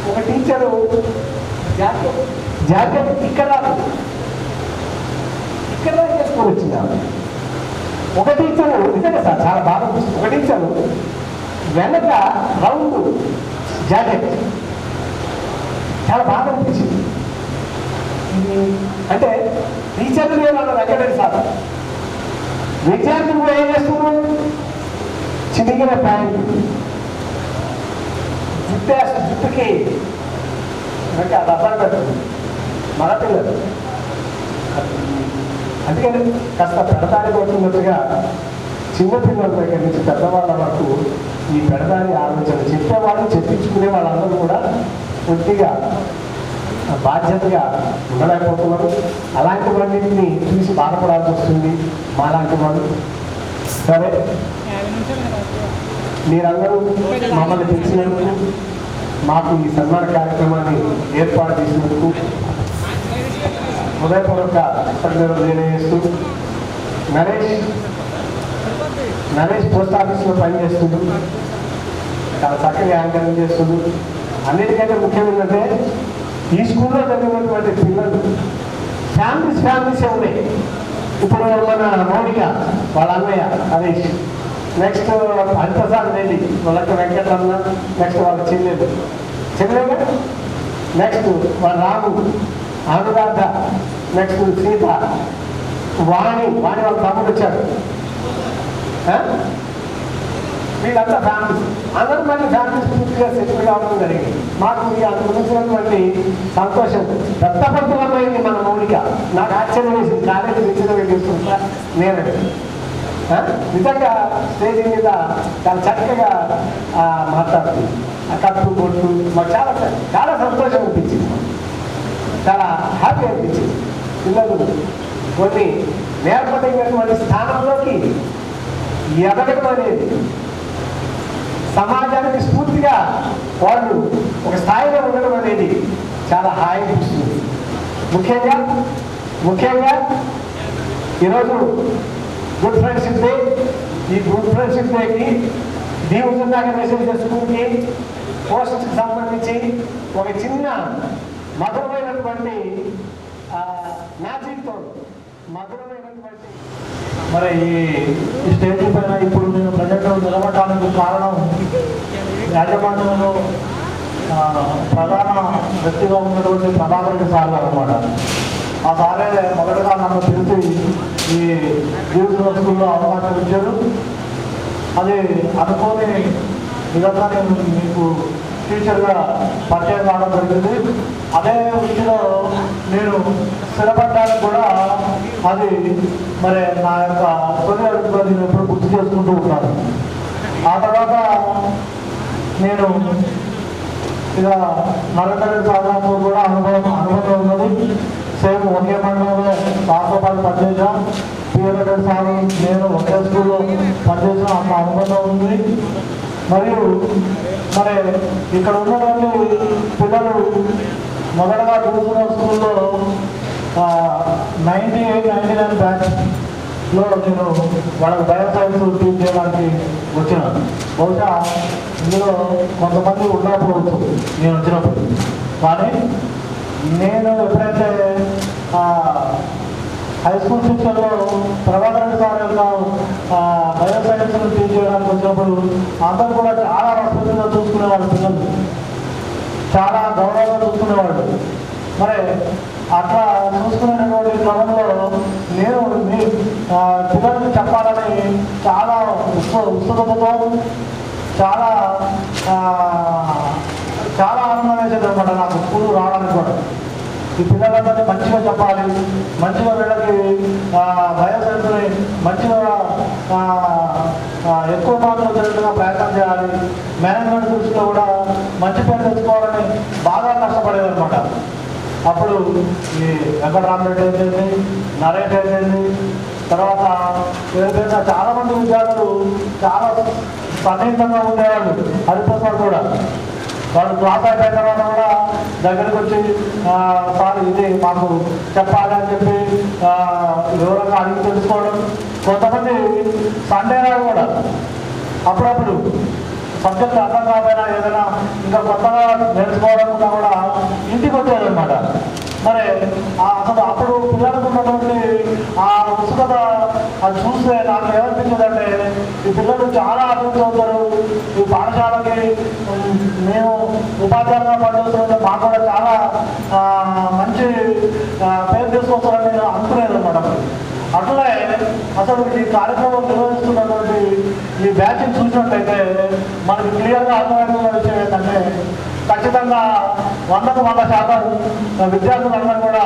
ఒక టీచరు జాకెట్ ఇక్కడ చేసుకొని వచ్చింది. ఒక టీచరు నిజంగా సార్ చాలా బాగా అనిపిస్తుంది. ఒక టీచరు వెనక రౌండ్ జాకెట్ చాలా బాగా అనిపించింది. అంటే టీచర్లు నేను వెంకటరెడ్డి సార్ విద్యార్థులు ఏం చేస్తున్నారు, చినిగిన ప్యాంటు, జుట్టుకి అంటే అది అర్థం పెడుతుంది మగపిల్లలు. అందుకని కాస్త పెడదారి పడుతున్నట్టుగా చిన్నపిల్లల దగ్గర నుంచి పెద్దవాళ్ళ వరకు ఈ పెడదారి ఆలోచన చెప్పేవాళ్ళు, చెప్పించుకునే వాళ్ళందరూ కూడా కొద్దిగా బాధ్యతగా ఉండలేకపోతున్నారు. అలాంటివన్నింటినీ చూసి బాధపడాల్సి వస్తుంది మాలాంటి వాళ్ళు. సరే, మీరందరూ మమ్మల్ని పిలిచినందుకు, మాకు ఈ సన్మాన కార్యక్రమాన్ని ఏర్పాటు చేసినందుకు హృదయపూర్వక కృతజ్ఞతలు తెలియజేస్తూ, నరేష్ పోస్ట్ ఆఫీస్లో పనిచేస్తుంది, చాలా చక్కగా యాంకరింగ్ చేస్తుంది. అన్నిటికంటే ముఖ్యం ఏంటంటే ఈ స్కూల్లో చదివినటువంటి పిల్లలు ఫ్యామిలీసే ఉన్నాయి. ఇప్పుడు మన మౌనిక వాళ్ళ అన్నయ్య హరీష్, నెక్స్ట్ హరిప్రసాద్ రెడ్డి వాళ్ళకి వెంకటరమణ, నెక్స్ట్ వాళ్ళ చెల్లెగా, నెక్స్ట్ వాళ్ళ రాము, అనురాధ, నెక్స్ట్ సీత, వాణి వాళ్ళ తమ్ముడు వచ్చాడు. వీళ్ళంతా ఫ్యామిలీస్, అందరూ మళ్ళీ ఫ్యామిలీస్ పూర్తిగా సెటిల్ కావడం జరిగింది. మాకు అంతకు మించినటువంటి సంతోషం రక్తపంతులమైంది మన మౌలిక. నాకు ఆశ్చర్యం వేసింది, కాలేజీ నిశ్చితంగా తీసుకుంటా నేనండి. నిజంగా స్టేజ్ మీద చాలా చక్కగా మాట్లాడుతుంది. ఆ కట్టు బొట్టు మాకు చాలా సంతోషం అనిపించింది, చాలా హ్యాపీ అనిపించింది. పిల్లలు కొన్ని నేర్పడినటువంటి స్థానంలోకి ఎదగడం అనేది, సమాజానికి స్ఫూర్తిగా వాళ్ళు ఒక స్థాయిలో ఉండడం అనేది చాలా హాయి అనిపిస్తుంది. ముఖ్యంగా ఈరోజు గుడ్ ఫ్రెండ్షిప్ డే. ఈ గుడ్ ఫ్రెండ్షిప్ డేకి దీవుతుందాక మెసేజ్ స్కూల్కి పోస్ట్కి సంబంధించి ఒక చిన్న మధురమైనటువంటి మ్యాజిక్తో మధురమైనటువంటి మరి ఈ స్టేజ్ పైన ఇప్పుడు నేను ప్రజెంట్ నిలబడటానికి కారణం యాజమాన్యంలో ప్రధాన వ్యక్తిగా ఉన్నటువంటి ప్రభాకర్ సార్ గారు అన్నమాట. ఆ సారే మొదటగా నన్ను పిలిచి ఈ జీవిత స్కూల్లో అవకాశం ఇచ్చారు. అది అనుకోని విధంగా నేను మీకు టీచర్గా పరిచయం కావడం జరిగింది. అదే వృత్తిలో నేను స్థిరపడడానికి కూడా అది మరి నా యొక్క తొలి అడుగుగా నేను ఎప్పుడు గుర్తు చేసుకుంటూ ఉంటాను. ఆ తర్వాత నేను ఇక నరేంద్ర సాధనతో కూడా అనుభవం ఉన్నది. సేమ్ ఒకే మండలంలో సార్తో పాటు పనిచేసాం. పిఎల్ సార్ నేను ఒకే స్కూల్లో పనిచేసిన అంత అనుభవం ఉంది. మరియు మరి ఇక్కడ ఉన్నటువంటి పిల్లలు మొదటగా చూసిన స్కూల్లో 98-99 బ్యాచ్లో నేను వాళ్ళకి బయోసైన్స్ టీచ్ చేయడానికి వచ్చినాను. బహుశా ఇందులో కొంతమంది ఉండకపోవచ్చు నేను వచ్చినప్పుడు. కానీ నేను ఎప్పుడైతే హై స్కూల్ శిక్షణలో ప్రభాకర్ సార్ యొక్క బయోసైన్స్ టీచ్ చేయడానికి వచ్చినప్పుడు అందరూ కూడా చాలా రెస్పెక్ట్గా చూసుకునేవాళ్ళు. పిల్లలు చాలా గౌరవంగా చూసుకునేవాళ్ళు. మరి అట్లా చూసుకునేటువంటి క్రమంలో నేను మీ పిల్లలకి చెప్పాలని చాలా ఉత్సుకతతో చాలా చాలా ఆనందం వేసేది అనమాట నాకు స్కూల్ రావడానికి కూడా. ఈ పిల్లలందరినీ మంచిగా చెప్పాలి, మంచిగా వీళ్ళకి బయోసైన్స్ని మంచిగా ఎక్కువ మార్కులు వచ్చేట్టుగా ప్రయత్నం చేయాలి, మేనేజ్మెంట్ దృష్టిలో కూడా మంచి పేరు తెచ్చుకోవాలని బాగా కష్టపడేది అనమాట. అప్పుడు ఈ వెంకటరామరెడ్డి అయితేంది, నరేష్ అయితేంది, తర్వాత ఏదైనా చాలామంది విద్యార్థులు చాలా సన్నిహితంగా ఉండేవాళ్ళు. హరిప్రసాద్ కూడా వాళ్ళు క్లాస్ అయిపోయిన తర్వాత కూడా దగ్గరికి వచ్చి సార్ ఇది మాకు చెప్పాలి అని చెప్పి వివరంగా అడిగి తెలుసుకోవడం. కొంతమంది సండే నాడు కూడా అప్పుడప్పుడు సబ్జెక్ట్ అర్థం కాకపోయినా ఏదైనా ఇంకా కొత్తగా నేర్చుకోవడం కూడా ఇంటికి వచ్చేదన్నమాట. మరి అసలు అప్పుడు పిల్లలకు ఉన్నటువంటి ఆ ఉత్సుకత అది చూస్తే నాకు ఏమనిపించిందంటే ఈ పిల్లలు చాలా అభివృద్ధి అవుతారు. ఈ పాఠశాలకి మేము ఉపాధ్యాయులుగా పనిచేస్తుంటే మాకు కూడా చాలా మంచి పేరు తీసుకొస్తారని నేను అనుకునేది అనమాట. అట్లే అసలు ఈ కార్యక్రమం నిర్వహిస్తున్నటువంటి ఈ బ్యాచ్ని చూసినట్టయితే మనకి క్లియర్గా అర్థమవుతున్న విషయం ఏంటంటే ఖచ్చితంగా 100% విద్యార్థులందరూ కూడా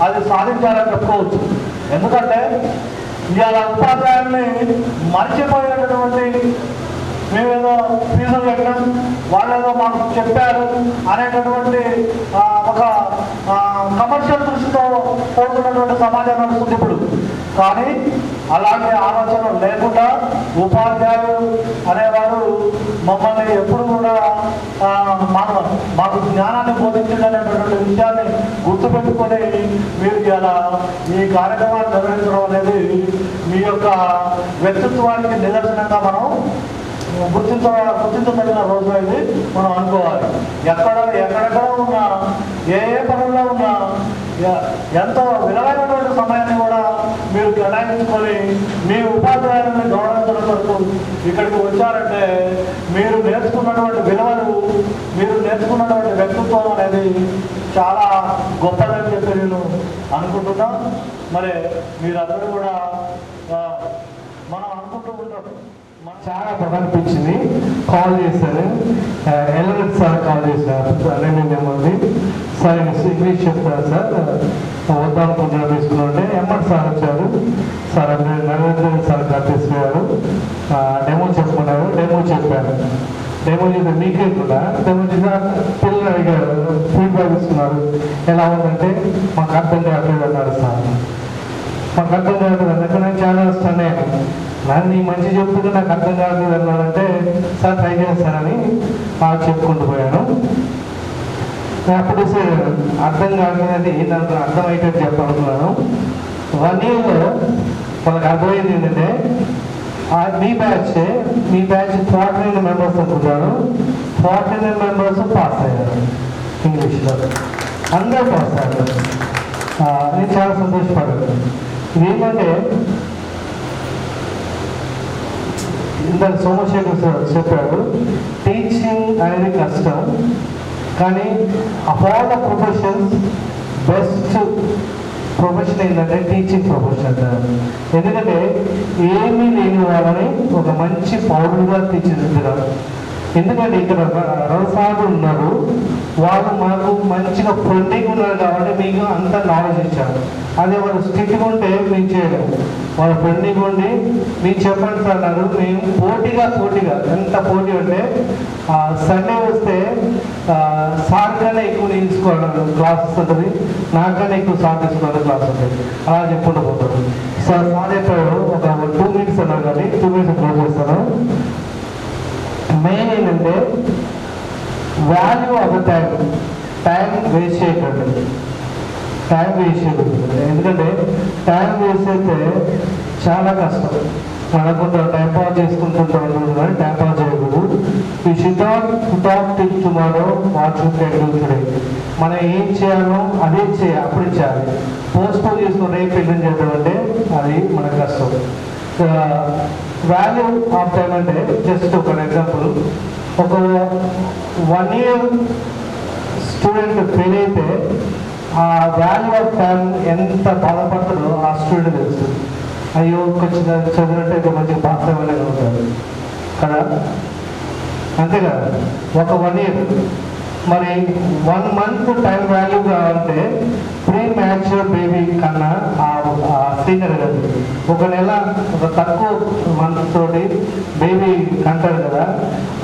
అది సాధించాలని చెప్పుకోవచ్చు. ఎందుకంటే ఇవాళ ఉపాధ్యాయుల్ని మర్చిపోయేటటువంటి మేమేదో ఫీజులు కట్టాం, వాళ్ళేదో మాకు చెప్పారు అనేటటువంటి ఒక కమర్షియల్ దృష్టితో పోతున్నటువంటి సమాజం నడుస్తుంది ఇప్పుడు. కానీ అలాంటి ఆలోచన లేకుండా ఉపాధ్యాయులు అనేవారు మమ్మల్ని ఎప్పుడు కూడా మాకు జ్ఞానాన్ని బోధించాలనేటటువంటి విషయాన్ని గుర్తుపెట్టుకొని మీరు ఇలా ఈ కార్యక్రమాన్ని నిర్వహించడం అనేది మీ యొక్క వ్యక్తిత్వానికి నిదర్శనంగా మనం గుర్తించదగిన రోజు ఇది మనం అనుకోవాలి. ఎక్కడెక్కడ ఉన్నా ఏ పనుల్లో ఉన్నా ఎంతో విలువైనటువంటి సమయాన్ని కూడా మీరు కేటాయించుకొని మీ ఉపాధ్యాయులను గౌరవించడం వరకు ఇక్కడికి వచ్చారంటే మీరు నేర్చుకున్నటువంటి విలువలు, మీరు నేర్చుకున్నటువంటి వ్యక్తిత్వం అనేది చాలా గొప్పదని చెప్పి నేను అనుకుంటున్నాం. మరి మీరందరూ కూడా మనం అనుకుంటూ ఉంటాం. చాలా బాగా అనిపించింది. కాల్ చేశాను, ఎల్ఎల్ సార్ కాల్ చేశారు. నెమ్మది సార్ ఇంగ్లీష్ చెప్తారు సార్, వద్దానుకుంటున్నా తీసుకున్నాంటే ఎంఎడ్ సార్ వచ్చారు. సార్ నరేంద్ర సార్ కట్టేసారు, డెమో చెప్పుకున్నారు. డెమో చెప్పారు. డెమో చేస్తే మీకే కూడా డెమో చేసిన పిల్లలు అడిగారు, ఫీడ్బ్యాక్ ఇస్తున్నారు. ఎలా ఉందంటే మాకు అర్థం కావట్లేదు అన్నారు సార్. మాకు అర్థం కావట్లేదు అన్నట్టు నేను చాలా వస్తానే నాకు నీ మంచి చెప్తుంటే నాకు అర్థం కావట్లేదు అన్నాడంటే సార్ ట్రై చేస్తానని నాకు చెప్పుకుంటూ పోయాను. అప్పుడు అర్థం కావట్లేదంటే ఏంటంటే అర్థమయ్యేటట్టు చెప్పాలనుకున్నాను. 1 yearలో వాళ్ళకి అర్థమైంది ఏంటంటే మీ బ్యాచ్ 49 మెంబర్స్ అనుకుంటాను. 49 మెంబర్స్ పాస్ అయ్యారు ఇంగ్లీష్లో, అందరూ పాస్ అయ్యారు. నేను చాలా సంతోషపడ్డాను. ఇదేంటంటే ఇందాక సోమశేఖర్ సార్ చెప్పాడు, టీచింగ్ అనేది కష్టం, కానీ of all the professions best profession ఏంటంటే టీచింగ్ ప్రొఫెషన్ అంటారు. ఎందుకంటే ఏమీ లేని వాళ్ళని ఒక మంచి పౌరులుగా తీర్చిదిద్దుతారు. ఎందుకంటే ఇక్కడ రసాలు ఉన్నారు, వాళ్ళు మాకు మంచిగా ఫ్రెండ్లీగా ఉన్నారు కాబట్టి మీకు అంత నాలెడ్జ్ ఇచ్చారు. అదే వాళ్ళు స్ట్రిక్ట్గా ఉంటే మేము చేయలేము. వాళ్ళు ఫ్రెండ్లీగా ఉండి మీకు చెప్పండి సార్ అన్నారు. మేము పోటీగా ఎంత పోటీ అంటే సండే వస్తే సార్ కన్నా ఎక్కువ నేను తీసుకోవాలి క్లాసెస్ ఉంటుంది, నాకన్నా ఎక్కువ సార్ తీసుకోవాలి క్లాస్ ఉంటుంది. అలా చెప్పుకుంటూ పోతారు. సార్ చెప్పారు ఒక 2 minutes అన్నారు కానీ 2 minutes క్లోజ్ చేస్తాను. మెయిన్ ఏంటంటే value of the time waste చేయకండి. టైం వేస్ట్ చేయకూడదు. ఎందుకంటే టైం వేస్ట్ అయితే చాలా కష్టం. మనం కొంత టైం పాస్ చేసుకుంటుంటాం కానీ టైం పాస్ చేయకూడదు. You should not put off till tomorrow what you can do today. మనం ఏం చేయాలో అదే చేయాలి, అప్పుడే చేయాలి. పోస్ట్పోన్ చేసుకుని రేపు ఎల్లుండి చేద్దామంటే అది మనకు కష్టం. వాల్యూ ఆఫ్ టైం అంటే జస్ట్ ఒక ఎగ్జాంపుల్, ఒక 1 year స్టూడెంట్ ఫెయిల్ అయితే ఆ వాల్యూ ఆఫ్ టైం ఎంత బాధపడతాడో ఆ స్టూడెంట్ తెలుసు. అయ్యో కొంచెం చదివినట్టు ఇంకా మంచిగా పాస్ అవ్వలేక ఉంటారు కదా, అంతే కదా. ఒక 1 year మరి 1 month టైం వాల్యూ కావాలంటే ప్రీ మ్యాచ్యూర్ బేబీ కన్నా సీనియర్ కదా, ఒక నెల ఒక తక్కువ మంత్ తోటి బేబీ కంటారు కదా,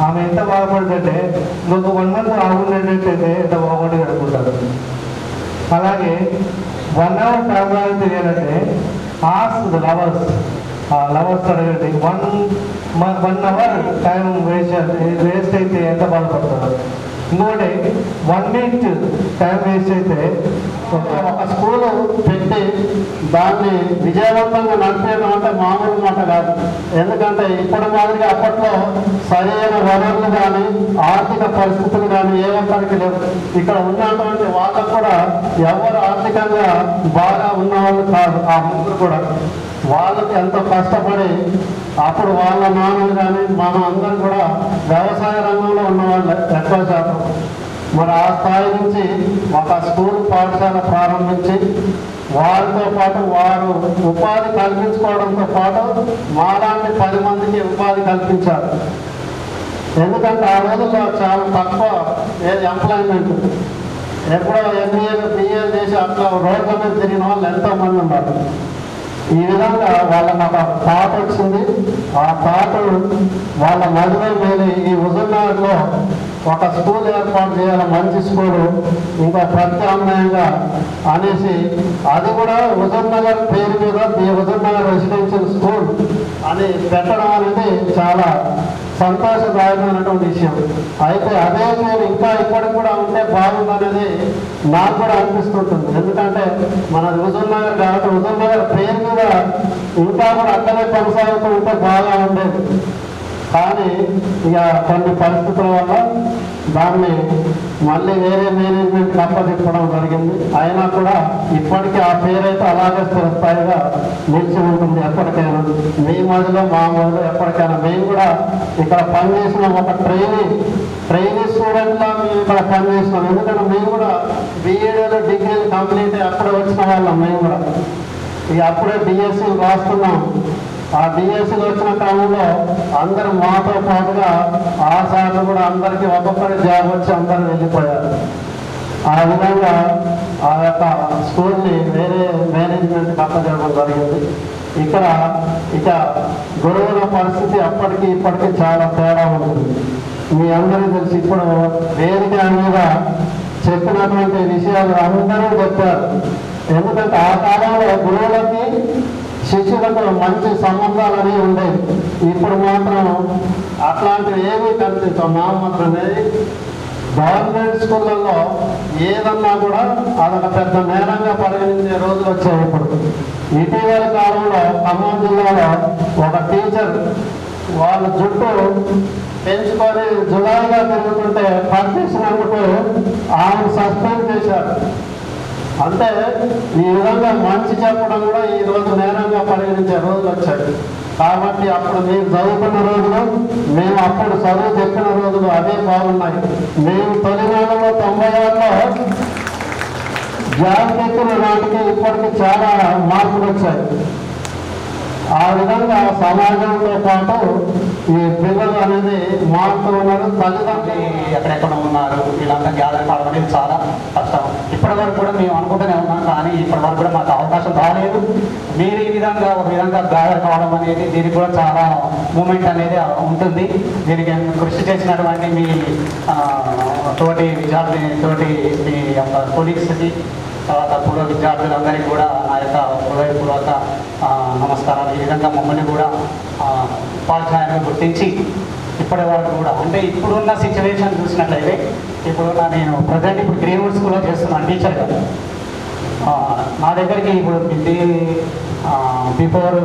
ఆమె ఎంత బాగుపడుతుంటే ఇంకొక 1 month ఆగున్నట్టయితే ఎంత బాగుపడి అనుకుంటారు. అలాగే 1 hour టైం వాల్యూ తెలియాలంటే ఆస్క్ ద లవర్స్ అడగండి. 1 hour టైం వేస్ట్ అయితే ఎంత బాధపడతారు. ఇంకోటి 1 minute టైం వేస్ట్ అయితే ఒక స్కూలు పెట్టి దాన్ని విజయవంతంగా నడిపేయడం అంటే మామూలు మాట కాదు. ఎందుకంటే ఇప్పుడు మాదిరిగా అప్పట్లో సరైన వనరులు కానీ ఆర్థిక పరిస్థితులు కానీ ఏ ఒక్కరికి లేవు. ఇక్కడ ఉన్నటువంటి వాళ్ళకు కూడా ఎవరు ఆర్థికంగా బాగా ఉన్నవాళ్ళు కాదు. ఆ ముగ్గురు కూడా వాళ్ళకి ఎంతో కష్టపడి అప్పుడు వాళ్ళ నాన్నలు కానీ మనం అందరం కూడా వ్యవసాయ రంగంలో ఉన్నవాళ్ళు ఎక్కువ శాతం. మరి ఆ స్థాయి నుంచి ఒక స్కూల్ పాఠశాల ప్రారంభించి వారితో పాటు వారు ఉపాధి కల్పించుకోవడంతో పాటు మాలాంటి 10 మందికి ఉపాధి కల్పించారు. ఎందుకంటే ఆ రోజుల్లో చాలా తక్కువ ఎంప్లాయ్మెంట్. ఎప్పుడో MBA BA చేసి అట్లా రోడ్ల మీద తిరిగిన వాళ్ళు ఎంతోమంది ఉన్నారు. ఈ విధంగా వాళ్ళకి ఒక థాట్ వచ్చింది. ఆ థాట్ వాళ్ళ మధ్యలో ಮೇಲೆ ఈ హుజూర్నగర్లో ఒక స్కూల్ ఏర్పాటు చేయాలి, మంచి స్కూలు, ఇంకా ప్రత్యామ్నాయంగా అనేసి అది కూడా హుజూర్నగర్ పేరు మీద ది హుజూర్నగర్ రెసిడెన్షియల్ స్కూల్ అని పెట్టడం అనేది చాలా సంతోషదాయకమైనటువంటి విషయం. అయితే అదే పేరు ఇంకా ఇప్పటికి కూడా ఉంటే బాగుందనేది నాకు కూడా అనిపిస్తుంటుంది. ఎందుకంటే మనది హుజూర్నగర్ కాబట్టి హుజూర్నగర్ పేరు మీద ఇంకా కూడా అక్కడే కొనసాగుతూ ఉంటే బాగా ఉండేది. కానీ ఇక కొన్ని పరిస్థితుల వల్ల దాన్ని మళ్ళీ వేరే మేనేజ్మెంట్కి అప్పచెప్పడం జరిగింది. అయినా కూడా ఇప్పటికీ ఆ పేరైతే అలాగే స్థిరస్థాయిగా నిలిచి ఉంటుంది. ఎప్పటికైనా మీ మధ్యలో మా మధ్యలో ఎప్పటికైనా మేము కూడా ఇక్కడ పనిచేసిన ఒక ట్రైనీ స్టూడెంట్లా మేము ఇక్కడ పనిచేసినాం. ఎందుకంటే మేము కూడా BEdలు డిగ్రీలు కంప్లీట్ అప్పుడే వచ్చిన వాళ్ళం. మేము కూడా ఇక అప్పుడే BSc రాస్తున్నాం. ఆ BScలో వచ్చిన క్రమంలో అందరూ మాతో పాటుగా ఆ సార్లు కూడా అందరికీ ఒక్కొక్కరి జాబ్ వచ్చి అందరూ వెళ్ళిపోయారు. ఆ విధంగా ఆ యొక్క స్కూల్ని వేరే మేనేజ్మెంట్కి అప్పచెప్పడం జరిగింది. ఇక గురువుల పరిస్థితి అప్పటికి ఇప్పటికీ చాలా తేడా ఉంటుంది. మీ అందరికీ తెలిసి ఇప్పుడు వేదిక మీద చెప్పినటువంటి విషయాలు అందరూ చెప్పారు. ఎందుకంటే ఆ కాలంలో గురువులకి శిష్యులకు మంచి సంబంధాలు అనేవి ఉండేవి. ఇప్పుడు మాత్రం అట్లాంటివి ఏమీ కనిపించవు. మాత్రమే గవర్నమెంట్ స్కూళ్ళల్లో ఏదన్నా కూడా అదొక పెద్ద నేరంగా పరిగణించే రోజులు వచ్చాయి. ఇప్పుడు ఇటీవల కాలంలో ఖమ్మం జిల్లాలో ఒక టీచర్ వాళ్ళ జుట్టు పెంచుకొని జులాయిగా తిరుగుతుంటే పనిచేసినందుకు ఆమెను సస్పెండ్ చేశారు. అంటే ఈ విధంగా మంచి చెప్పడం కూడా ఈ రోజు నేరంగా పరిగణించే రోజులు వచ్చాయి. కాబట్టి అప్పుడు మీరు చదువుకున్న రోజులు, మేము అప్పుడు చదువు చెప్పిన రోజులు అదే బాగున్నాయి. మేము తొలి నెలలో 96లో జాగ్రత్తల రేటుకి ఇప్పటికీ చాలా మార్పులు వచ్చాయి. ఆ విధంగా సమాజంతో పాటు ఈ పిల్లలు అనేది మారుతూ ఉన్నారు. తల్లిదండ్రులు ఎక్కడెక్కడ ఉన్నారు వీళ్ళంతా గ్యాదర్ కావడం అనేది చాలా కష్టం. ఇప్పటి వరకు కూడా మేము అనుకుంటూనే ఉన్నాం, కానీ ఇప్పటి వరకు కూడా మాకు అవకాశం రాలేదు. మీరు ఈ విధంగా ఒక విధంగా గ్యాదర్ కావడం అనేది దీనికి కూడా చాలా మూమెంట్ అనేది ఉంటుంది. దీనికి కృషి చేసినటువంటి మీ తోటి తోటి మీ యొక్క కొలీగ్స్కి, తర్వాత పూర్వ విద్యార్థులందరికీ కూడా నా యొక్క హృదయపూర్వక నమస్కారాలు. ఈ విధంగా మమ్మల్ని కూడా ఉపాధ్యాయులుగా గుర్తించి ఇప్పటి వరకు కూడా అంటే ఇప్పుడున్న సిచ్యువేషన్ చూసినట్లయితే నేను ప్రజెంట్ ఇప్పుడు గ్రీన్వుడ్ స్కూల్లో చేస్తున్నాను టీచర్గా. నా దగ్గరికి ఇప్పుడు బిఫోర్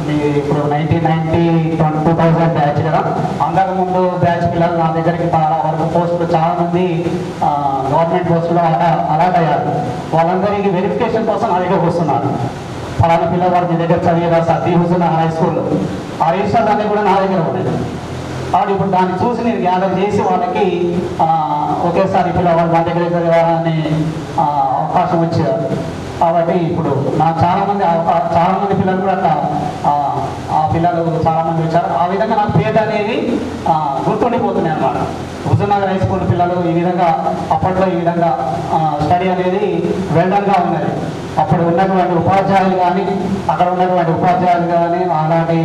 మీ ఇప్పుడు 1990-2000 బ్యాచ్ కదా, అంతకుముందు బ్యాచ్ పిల్లలు నా దగ్గరికి చాలా వరకు పోస్టులు చాలామంది గవర్నమెంట్ పోస్టులో అలాట్ అయ్యారు. వాళ్ళందరికీ వెరిఫికేషన్ కోసం నా దగ్గరకు వస్తున్నారు. ఫలానా పిల్లవాడు మీ దగ్గర చదివేదా సార్, దీహుజున్న హై స్కూల్లో ఆ రిజిస్టర్స్ అన్నీ కూడా నా దగ్గర ఉన్నాయి. కాబట్టి ఇప్పుడు దాన్ని చూసి నేను గ్యాదర్ చేసి వాళ్ళకి ఒకేసారి పిల్లవాడు మా దగ్గర చదివారని అవకాశం వచ్చారు. కాబట్టి ఇప్పుడు నాకు చాలామంది పిల్లలు కూడా ఆ పిల్లలు చాలామంది వచ్చారు. ఆ విధంగా నాకు పేరు అనేది గుర్తుండిపోతున్నాయి అన్నమాట. హుజూర్నగర్ హై స్కూల్ పిల్లలు ఈ విధంగా అప్పట్లో ఈ విధంగా స్టడీ అనేది వెల్డన్గా ఉన్నది. అప్పుడు ఉన్నటువంటి ఉపాధ్యాయులు కానీ, అక్కడ ఉన్నటువంటి ఉపాధ్యాయులు కానీ, అలాంటి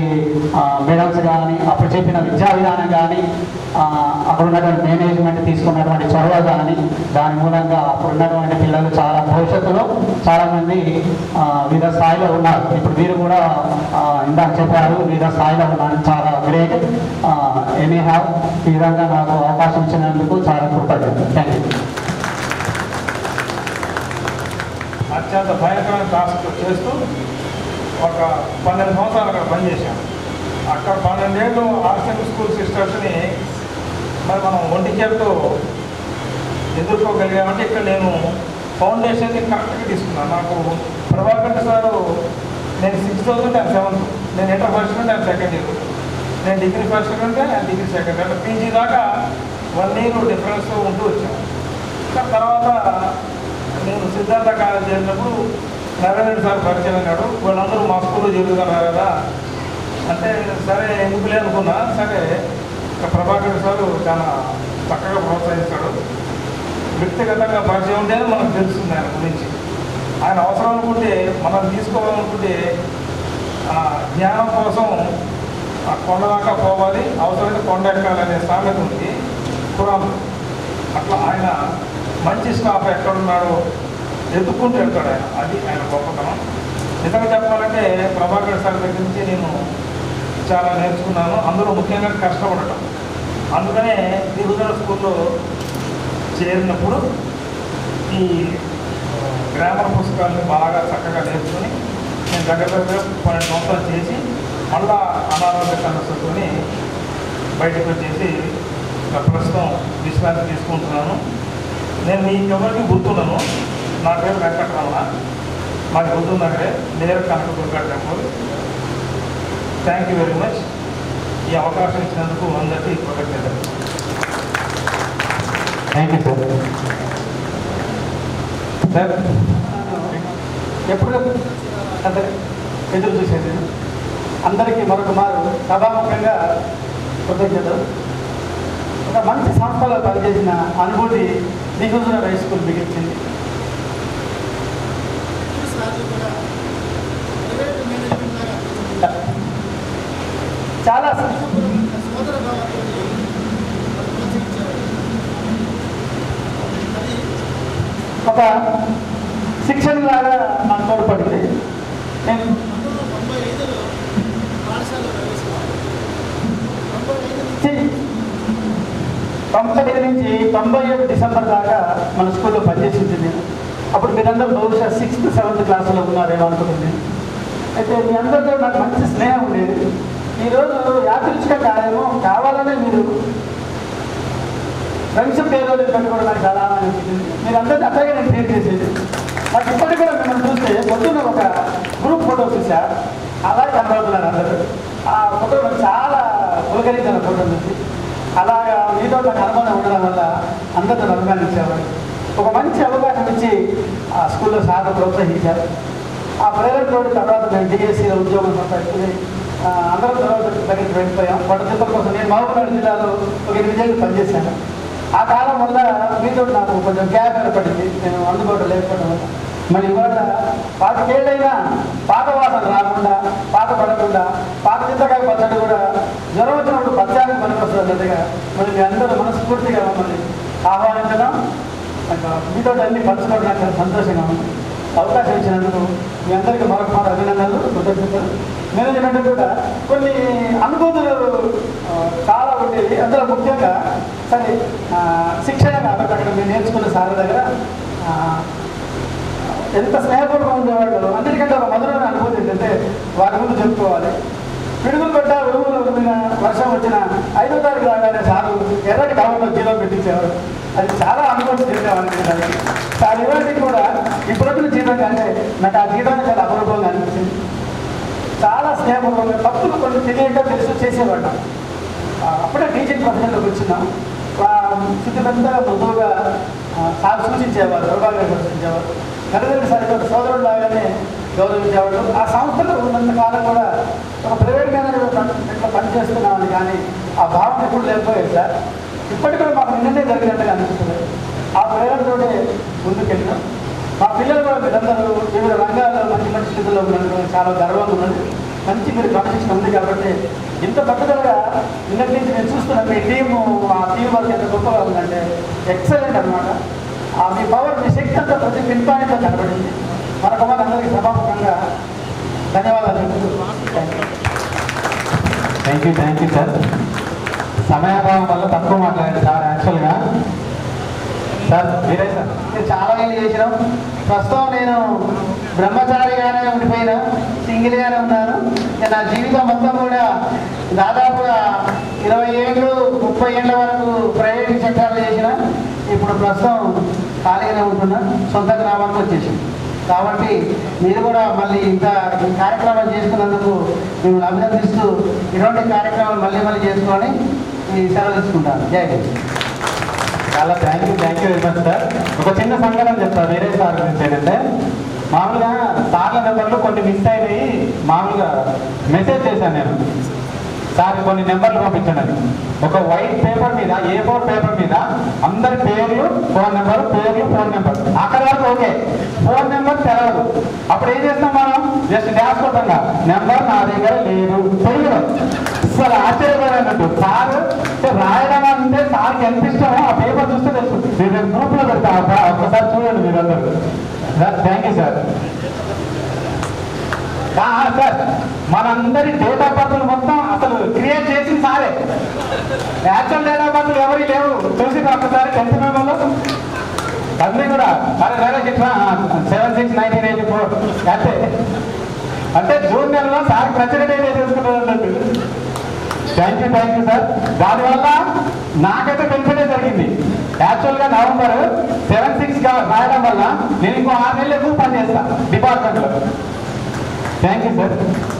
మేడమ్స్ కానీ, అప్పుడు చెప్పిన విద్యా విధానం కానీ, అక్కడ ఉన్నటువంటి మేనేజ్మెంట్ తీసుకున్నటువంటి చొరవ కానీ, దాని మూలంగా అప్పుడు ఉన్నటువంటి పిల్లలు చాలా భవిష్యత్తులో చాలామంది వివిధ స్థాయిలో ఉన్నారు. ఇప్పుడు మీరు కూడా ఇందాక చెప్పారు వివిధ స్థాయిలో ఉన్నారు, చాలా గ్రేట్. ఎనీ హ్యావ్ ఈ విధంగా నాకు అవకాశం ఇచ్చినందుకు చాలా కృతజ్ఞతలు. Thank you. అత్యంత భయంకరమైన టాస్క్ చేస్తూ ఒక 12 సంవత్సరాలు అక్కడ పనిచేశాను. అక్కడ 12 ఏళ్ళు ఆర్సెంట్ స్కూల్ సిస్టర్స్ని మరి మనం ఒంటి చేతితో ఎదుర్కోగలిగామంటే ఇక్కడ నేను ఫౌండేషన్ని కరెక్ట్గా తీసుకున్నాను. నాకు ప్రభాకర్ సారు నేను 6th అవుతుంటే ఆయన 7th, నేను ఇంటర్ ఫస్ట్ ఉంటే ఆయన 2nd ఇయర్, నేను డిగ్రీ ఫస్ట్ ఉంటే ఆయన డిగ్రీ 2nd, అంటే పీజీ దాకా 1 year డిఫరెన్స్ ఉంటూ వచ్చాను. తర్వాత నేను సిద్ధార్థ కాలేజ్ చేసినప్పుడు నారాయణ సార్ పరిచయం అన్నాడు. వాళ్ళందరూ మా స్కూల్లో జరుగుతున్నారు కదా అంటే సరే ఎందుకులే అనుకున్నా. సరే ప్రభాకర్ సారు చాలా చక్కగా ప్రోత్సహిస్తాడు. వ్యక్తిగతంగా పరిచయం ఉంటేనే మనకు తెలుస్తుంది ఆయన గురించి. ఆయన అవసరం అనుకుంటే మనం తీసుకోవాలనుకుంటే జ్ఞానం కోసం ఆ కొండ దాకా పోవాలి, అవసరమైతే కొండ ఎక్కాలనే సామెత ఉంది పురాణం. అట్లా ఆయన మంచి స్టాఫ్ ఎక్కడున్నాడో ఎత్తుక్కుంటూ వెళ్తాడు ఆయన. అది ఆయన గొప్పతనం. నిజంగా చెప్పాలంటే ప్రభాకర్ సార్ దగ్గర నుంచి నేను చాలా నేర్చుకున్నాను. అందులో ముఖ్యంగా కష్టపడటం. అందుకనే తిరుమల స్కూల్లో చేరినప్పుడు ఈ గ్రామర్ పుస్తకాలను బాగా చక్కగా నేర్చుకుని నేను దగ్గర 12 సంవత్సరాలు చేసి మళ్ళా అనారోగ్య సమస్యలతో బయటకు వచ్చేసి ప్రస్తుతం విశ్రాంతి తీసుకుంటున్నాను. నేను మీకు ఎవరికి గుర్తున్నాను. నా పేరు వెంకటరమణ, మాది గుంటూరు నగరే, నేరు Kanakadurga temple. Thank you very much. ఈ అవకాశం ఇచ్చినందుకు అందరికీ కృతజ్ఞతలు. Thank you sir. ఎప్పుడు ఎదురు చూసేది అందరికీ మరొక మారు సభాముఖంగా కృతజ్ఞతలు. ఒక మంచి సంస్థలో పనిచేసిన అనుభూతి దిగుజున హై స్కూల్ మిగిల్చింది. చాలా ఒక శిక్షణ లాగా నాకు తోడ్పడింది. నేను 95 నుంచి 97 డిసెంబర్ దాకా మన స్కూల్లో పనిచేసి ఉంటుంది. అప్పుడు మీరందరూ బహుశా 6th, 7th క్లాసులో ఉన్నారేమో అనుకుంటుంది. అయితే మీ అందరితో నాకు మంచి స్నేహం ఉండేది. ఈరోజు యాదృచ్ఛిక కార్యమో కావాలనే మీరు ఫ్రెండ్షిప్ డే రోజు పెట్టుకోవడం నాకు చాలా అనిపించింది. మీరందరినీ అట్లాగే నేను ట్రీట్ చేసేది. నాకు ఇప్పటికి కూడా మిమ్మల్ని చూస్తే పొద్దున్న ఒక గ్రూప్ ఫోటో చూసా, అలా కనబడుతున్నారు అందరూ. ఆ ఫోటో నాకు చాలా పులకరించిన ఫోటో చూసి అలాగా మీతో నాకు అనుమానం ఉండడం వల్ల అందరితో అభిమానించేవాడు. ఒక మంచి అవకాశం ఇచ్చి ఆ స్కూల్లో సార్ ప్రోత్సహించారు. ఆ ప్రేరణతో తర్వాత మేము డిఎస్సీలో ఉద్యోగం సంపాదించుకుని అందరం తర్వాత దగ్గరికి వెళ్ళిపోయాం. పట్టుదల కోసం నేను మహబూబ్నగర్ జిల్లాలో ఒక 8 ఏళ్ళు పనిచేశాను. ఆ కాలం వల్ల మీతో నాకు కొంచెం గ్యాప్ ఏర్పడింది, నేను అందుబాటులో లేకపోవడం వల్ల. మరి ఇవాళ 25 ఏళ్ళైనా పాత వాసన రాకుండా, పాత పడకుండా, పాత చింతకాయ పచ్చడి కూడా జ్వరం వచ్చినప్పుడు పచ్చానికి పనికొస్తున్నట్టుగా మరి మీ అందరూ మనస్ఫూర్తిగా మమ్మల్ని ఆహ్వానించడం, మీతో అన్ని పంచుకోవడం నాకు చాలా సంతోషంగా ఉంది. అవకాశం ఇచ్చినందుకు మీ అందరికీ మరొక మాట అభినందనలు, కృతజ్ఞతలు. మేనేజ్మెంట్ కూడా కొన్ని అనుభూతులు చాలా ఉండేవి. అందులో ముఖ్యంగా సరే శిక్షణ కాబట్టి అక్కడ మేము నేర్చుకున్న సార్ దగ్గర ఎంత స్నేహపూర్వకంగా ఉండేవాళ్ళు. అందరికంటే ఒక మధురమైన అనుభూతి ఏంటంటే వారి ముందు చెప్పుకోవాలి. పిడుగులు పెట్టా ఉడుగులు ఉడిమిన వర్షం వచ్చిన 5వ తారీఖు రాగానే సారు ఎర్రటి కాలంలో జీలో పెట్టించేవారు. అది చాలా అనుభూతి చెందేవాడిని. సార్ ఇవాటికి కూడా ఇప్పుడొచ్చిన జీతం కంటే నాకు ఆ జీతాన్ని చాలా అపరూపంగా అనిపించింది. చాలా స్నేహపూర్వకంగా తప్పులు కొన్ని తెలియక తెలుసు చేసేవాళ్ళం. అప్పుడే టీచింగ్ ప్రొఫెషన్లోకి వచ్చినాం. చుట్టుపెద్దగా మృదువుగా సార్ సూచించేవారు, దౌర్భాగ్యం సూచించేవారు. తల్లిదండ్రులు సరిగ్గా సోదరుడు లాగానే గౌరవించేవాళ్ళు. ఆ సంస్థలో ఉన్నంత కాలం కూడా ఒక ప్రైవేట్ మేనేజ్మెంట్ ఇట్లా పనిచేస్తున్నామని కానీ ఆ భావన ఎప్పుడు లేకపోయేది సార్. ఇప్పటికీ కూడా మాకు నిన్ననే జరిగినట్టుగా అనిపిస్తుంది. ఆ ప్రేరణతోనే ముందుకెళ్ళినాం. మా పిల్లలు కూడా మీరందరూ వివిధ రంగాల్లో మంచి మంచి స్థితిలో ఉన్నందుకు చాలా గర్వంగా ఉన్నది. మంచి మీరు కాంపిటీషన్ ఉంది కాబట్టి ఇంత పట్టుదలగా నిన్నటి నుంచి నేను చూస్తున్నాను. మీ టీము, ఆ టీం వర్క్ ఎంత గొప్పగా ఉందంటే ఎక్సలెంట్ అనమాట. మీ పవర్, మీ శక్తి అంతా ప్రతి పిన్ పాయింట్లో కనబడింది. మరొక అందరికీ సభాముఖంగా ధన్యవాదాలు చెప్తున్నాను. Thank you sir. సమయాభావం వల్ల తక్కువ మాట్లాడండి సార్. యాక్చువల్గా సార్ మీరే సార్, నేను చాలా ఏళ్ళు చేసినాం. ప్రస్తుతం నేను బ్రహ్మచారిగానే ఉండిపోయినా, సింగిల్గానే ఉన్నాను. నా జీవితం మొత్తం కూడా దాదాపుగా 20 ఏళ్ళు 30 ఏళ్ళ వరకు ప్రైవేట్ సెక్టార్లో చేసిన. ఇప్పుడు ప్రస్తుతం ఖాళీగానే ఉంటున్నా, సొంత గ్రామానికి వచ్చేసింది. కాబట్టి మీరు కూడా మళ్ళీ ఇంకా ఈ కార్యక్రమాలు చేసుకున్నందుకు మిమ్మల్ని అభినందిస్తూ ఇటువంటి కార్యక్రమాలు మళ్ళీ చేసుకొని ఈ సెలవు తీసుకుంటాను. జై హింద్. చాలా thank you very much sir. ఒక చిన్న సంఘటన చెప్తాను వేరే సార్ గురించి. ఏంటంటే మామూలుగా సార్ల నెంబర్లు కొన్ని మిస్ అయినాయి. మామూలుగా మెసేజ్ చేశాను నేను, సార్ కొన్ని నెంబర్లు పంపించండి. ఒక వైట్ పేపర్ మీద, A4 పేపర్ మీద అందరి పేర్లు, ఫోన్ నెంబర్, ఫోన్ నెంబర్ అక్కడ వరకు ఓకే. ఫోన్ నెంబర్ తెలవదు. అప్పుడు ఏం చేస్తాం మనం? జస్ట్ డాష్ కొట్టంగా నెంబర్ నా దగ్గర లేదు, తెలియదు. అసలు ఆశ్చర్యపోయినట్టు సార్ రాయడం అంటే సార్కి ఎంత ఇష్టమో ఆ పేపర్ చూస్తే తెలుసు. మీరు గ్రూప్లో పెడతా, ఒక్కసారి చూడండి మీరందరూ. Thank you sir. సార్ మనందరి డేట్ ఆఫ్ బర్త్లు మొత్తం అసలు క్రియేట్ చేసింది సారే. యాక్చువల్ డేట్ ఆఫ్ బర్త్లు ఎవరికి లేవు. చూసి ఒక్కసారి 10th మెంబర్లో అన్నీ కూడా వేరే 7/6/1984 అంతే. అంటే జూన్ నెలలో సార్ ప్రచురణ చేసుకుంటారు అన్నట్టు. Thank you sir. దానివల్ల నాకైతే బెనిఫిటే జరిగింది. యాక్చువల్గా నవంబర్ 7/6 రాయడం వల్ల నేను ఇంకో 6 నెలలు ఎక్కువ పనిచేస్తాను డిపార్ట్మెంట్లో. Thank you sir.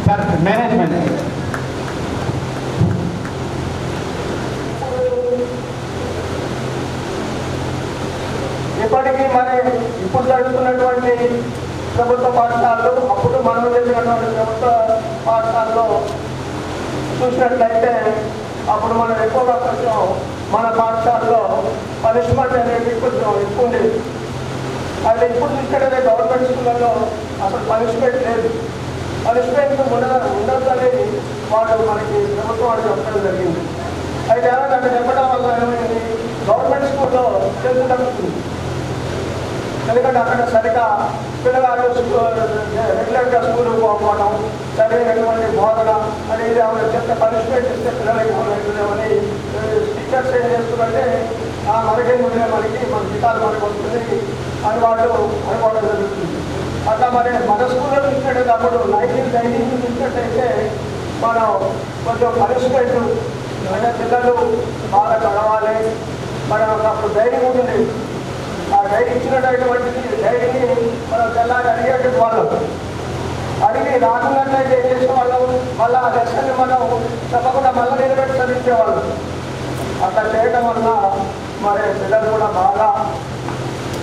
Sir management ఇప్పటికీ మరి ఇప్పుడు జరుగుతున్నటువంటి ప్రభుత్వ పాఠశాలలు, అప్పుడు మనం చేసినటువంటి ప్రభుత్వ పాఠశాలలో చూసినట్లయితే అప్పుడు మనం ఎక్కువగా కొంచెం మన పాఠశాలలో పనిష్మెంట్ అనేది కొంచెం ఎక్కువ ఉండేది. అయితే ఇప్పుడు చూసినట్లయితే గవర్నమెంట్ స్కూళ్ళలో అసలు పనిష్మెంట్ లేదు. పనిష్మెంట్ ఉండదు అనేది వాళ్ళు మనకి ప్రభుత్వం వాళ్ళు చెప్పడం జరిగింది. అయితే ఏమంటే చెప్పడం వల్ల ఏమైంది, గవర్నమెంట్ స్కూల్లో తెలుగు తగ్గుతుంది. ఎందుకంటే అక్కడ సరిగా పిల్లగాడు రెగ్యులర్గా స్కూల్కి పోకపోవడం, సరైనటువంటి బోధన అనేది ఆమె చెప్తే పనిష్మెంట్ ఇస్తే పిల్లలకి అని టీచర్స్ ఏం చేస్తుందంటే మనకేం ఉండే మనకి మన జీతాలు మనకు వస్తుంది అని వాళ్ళు అనుకోవడం జరుగుతుంది. అట్లా మరి మన స్కూల్లో చూసినట్టయితే అప్పుడు 1990 చూసినట్టయితే మనం కొంచెం పనిష్మెంట్ అంటే పిల్లలు బాగా చదవాలి, మనం అప్పుడు ధైర్యం ఉంటుంది. ఆ డైరీ ఇచ్చినటువంటి డైరీని మనం తెల్లారి అడిగేటువంటి వాళ్ళం. అడిగి రాకున్నట్లయితే ఏం చేసేవాళ్ళం, మళ్ళీ ఆ లెక్కన్ని మనం చెప్పకుండా మళ్ళీ నిలబెట్టి చదివించేవాళ్ళం. అట్లా చేయడం వల్ల మరి పిల్లలు కూడా బాగా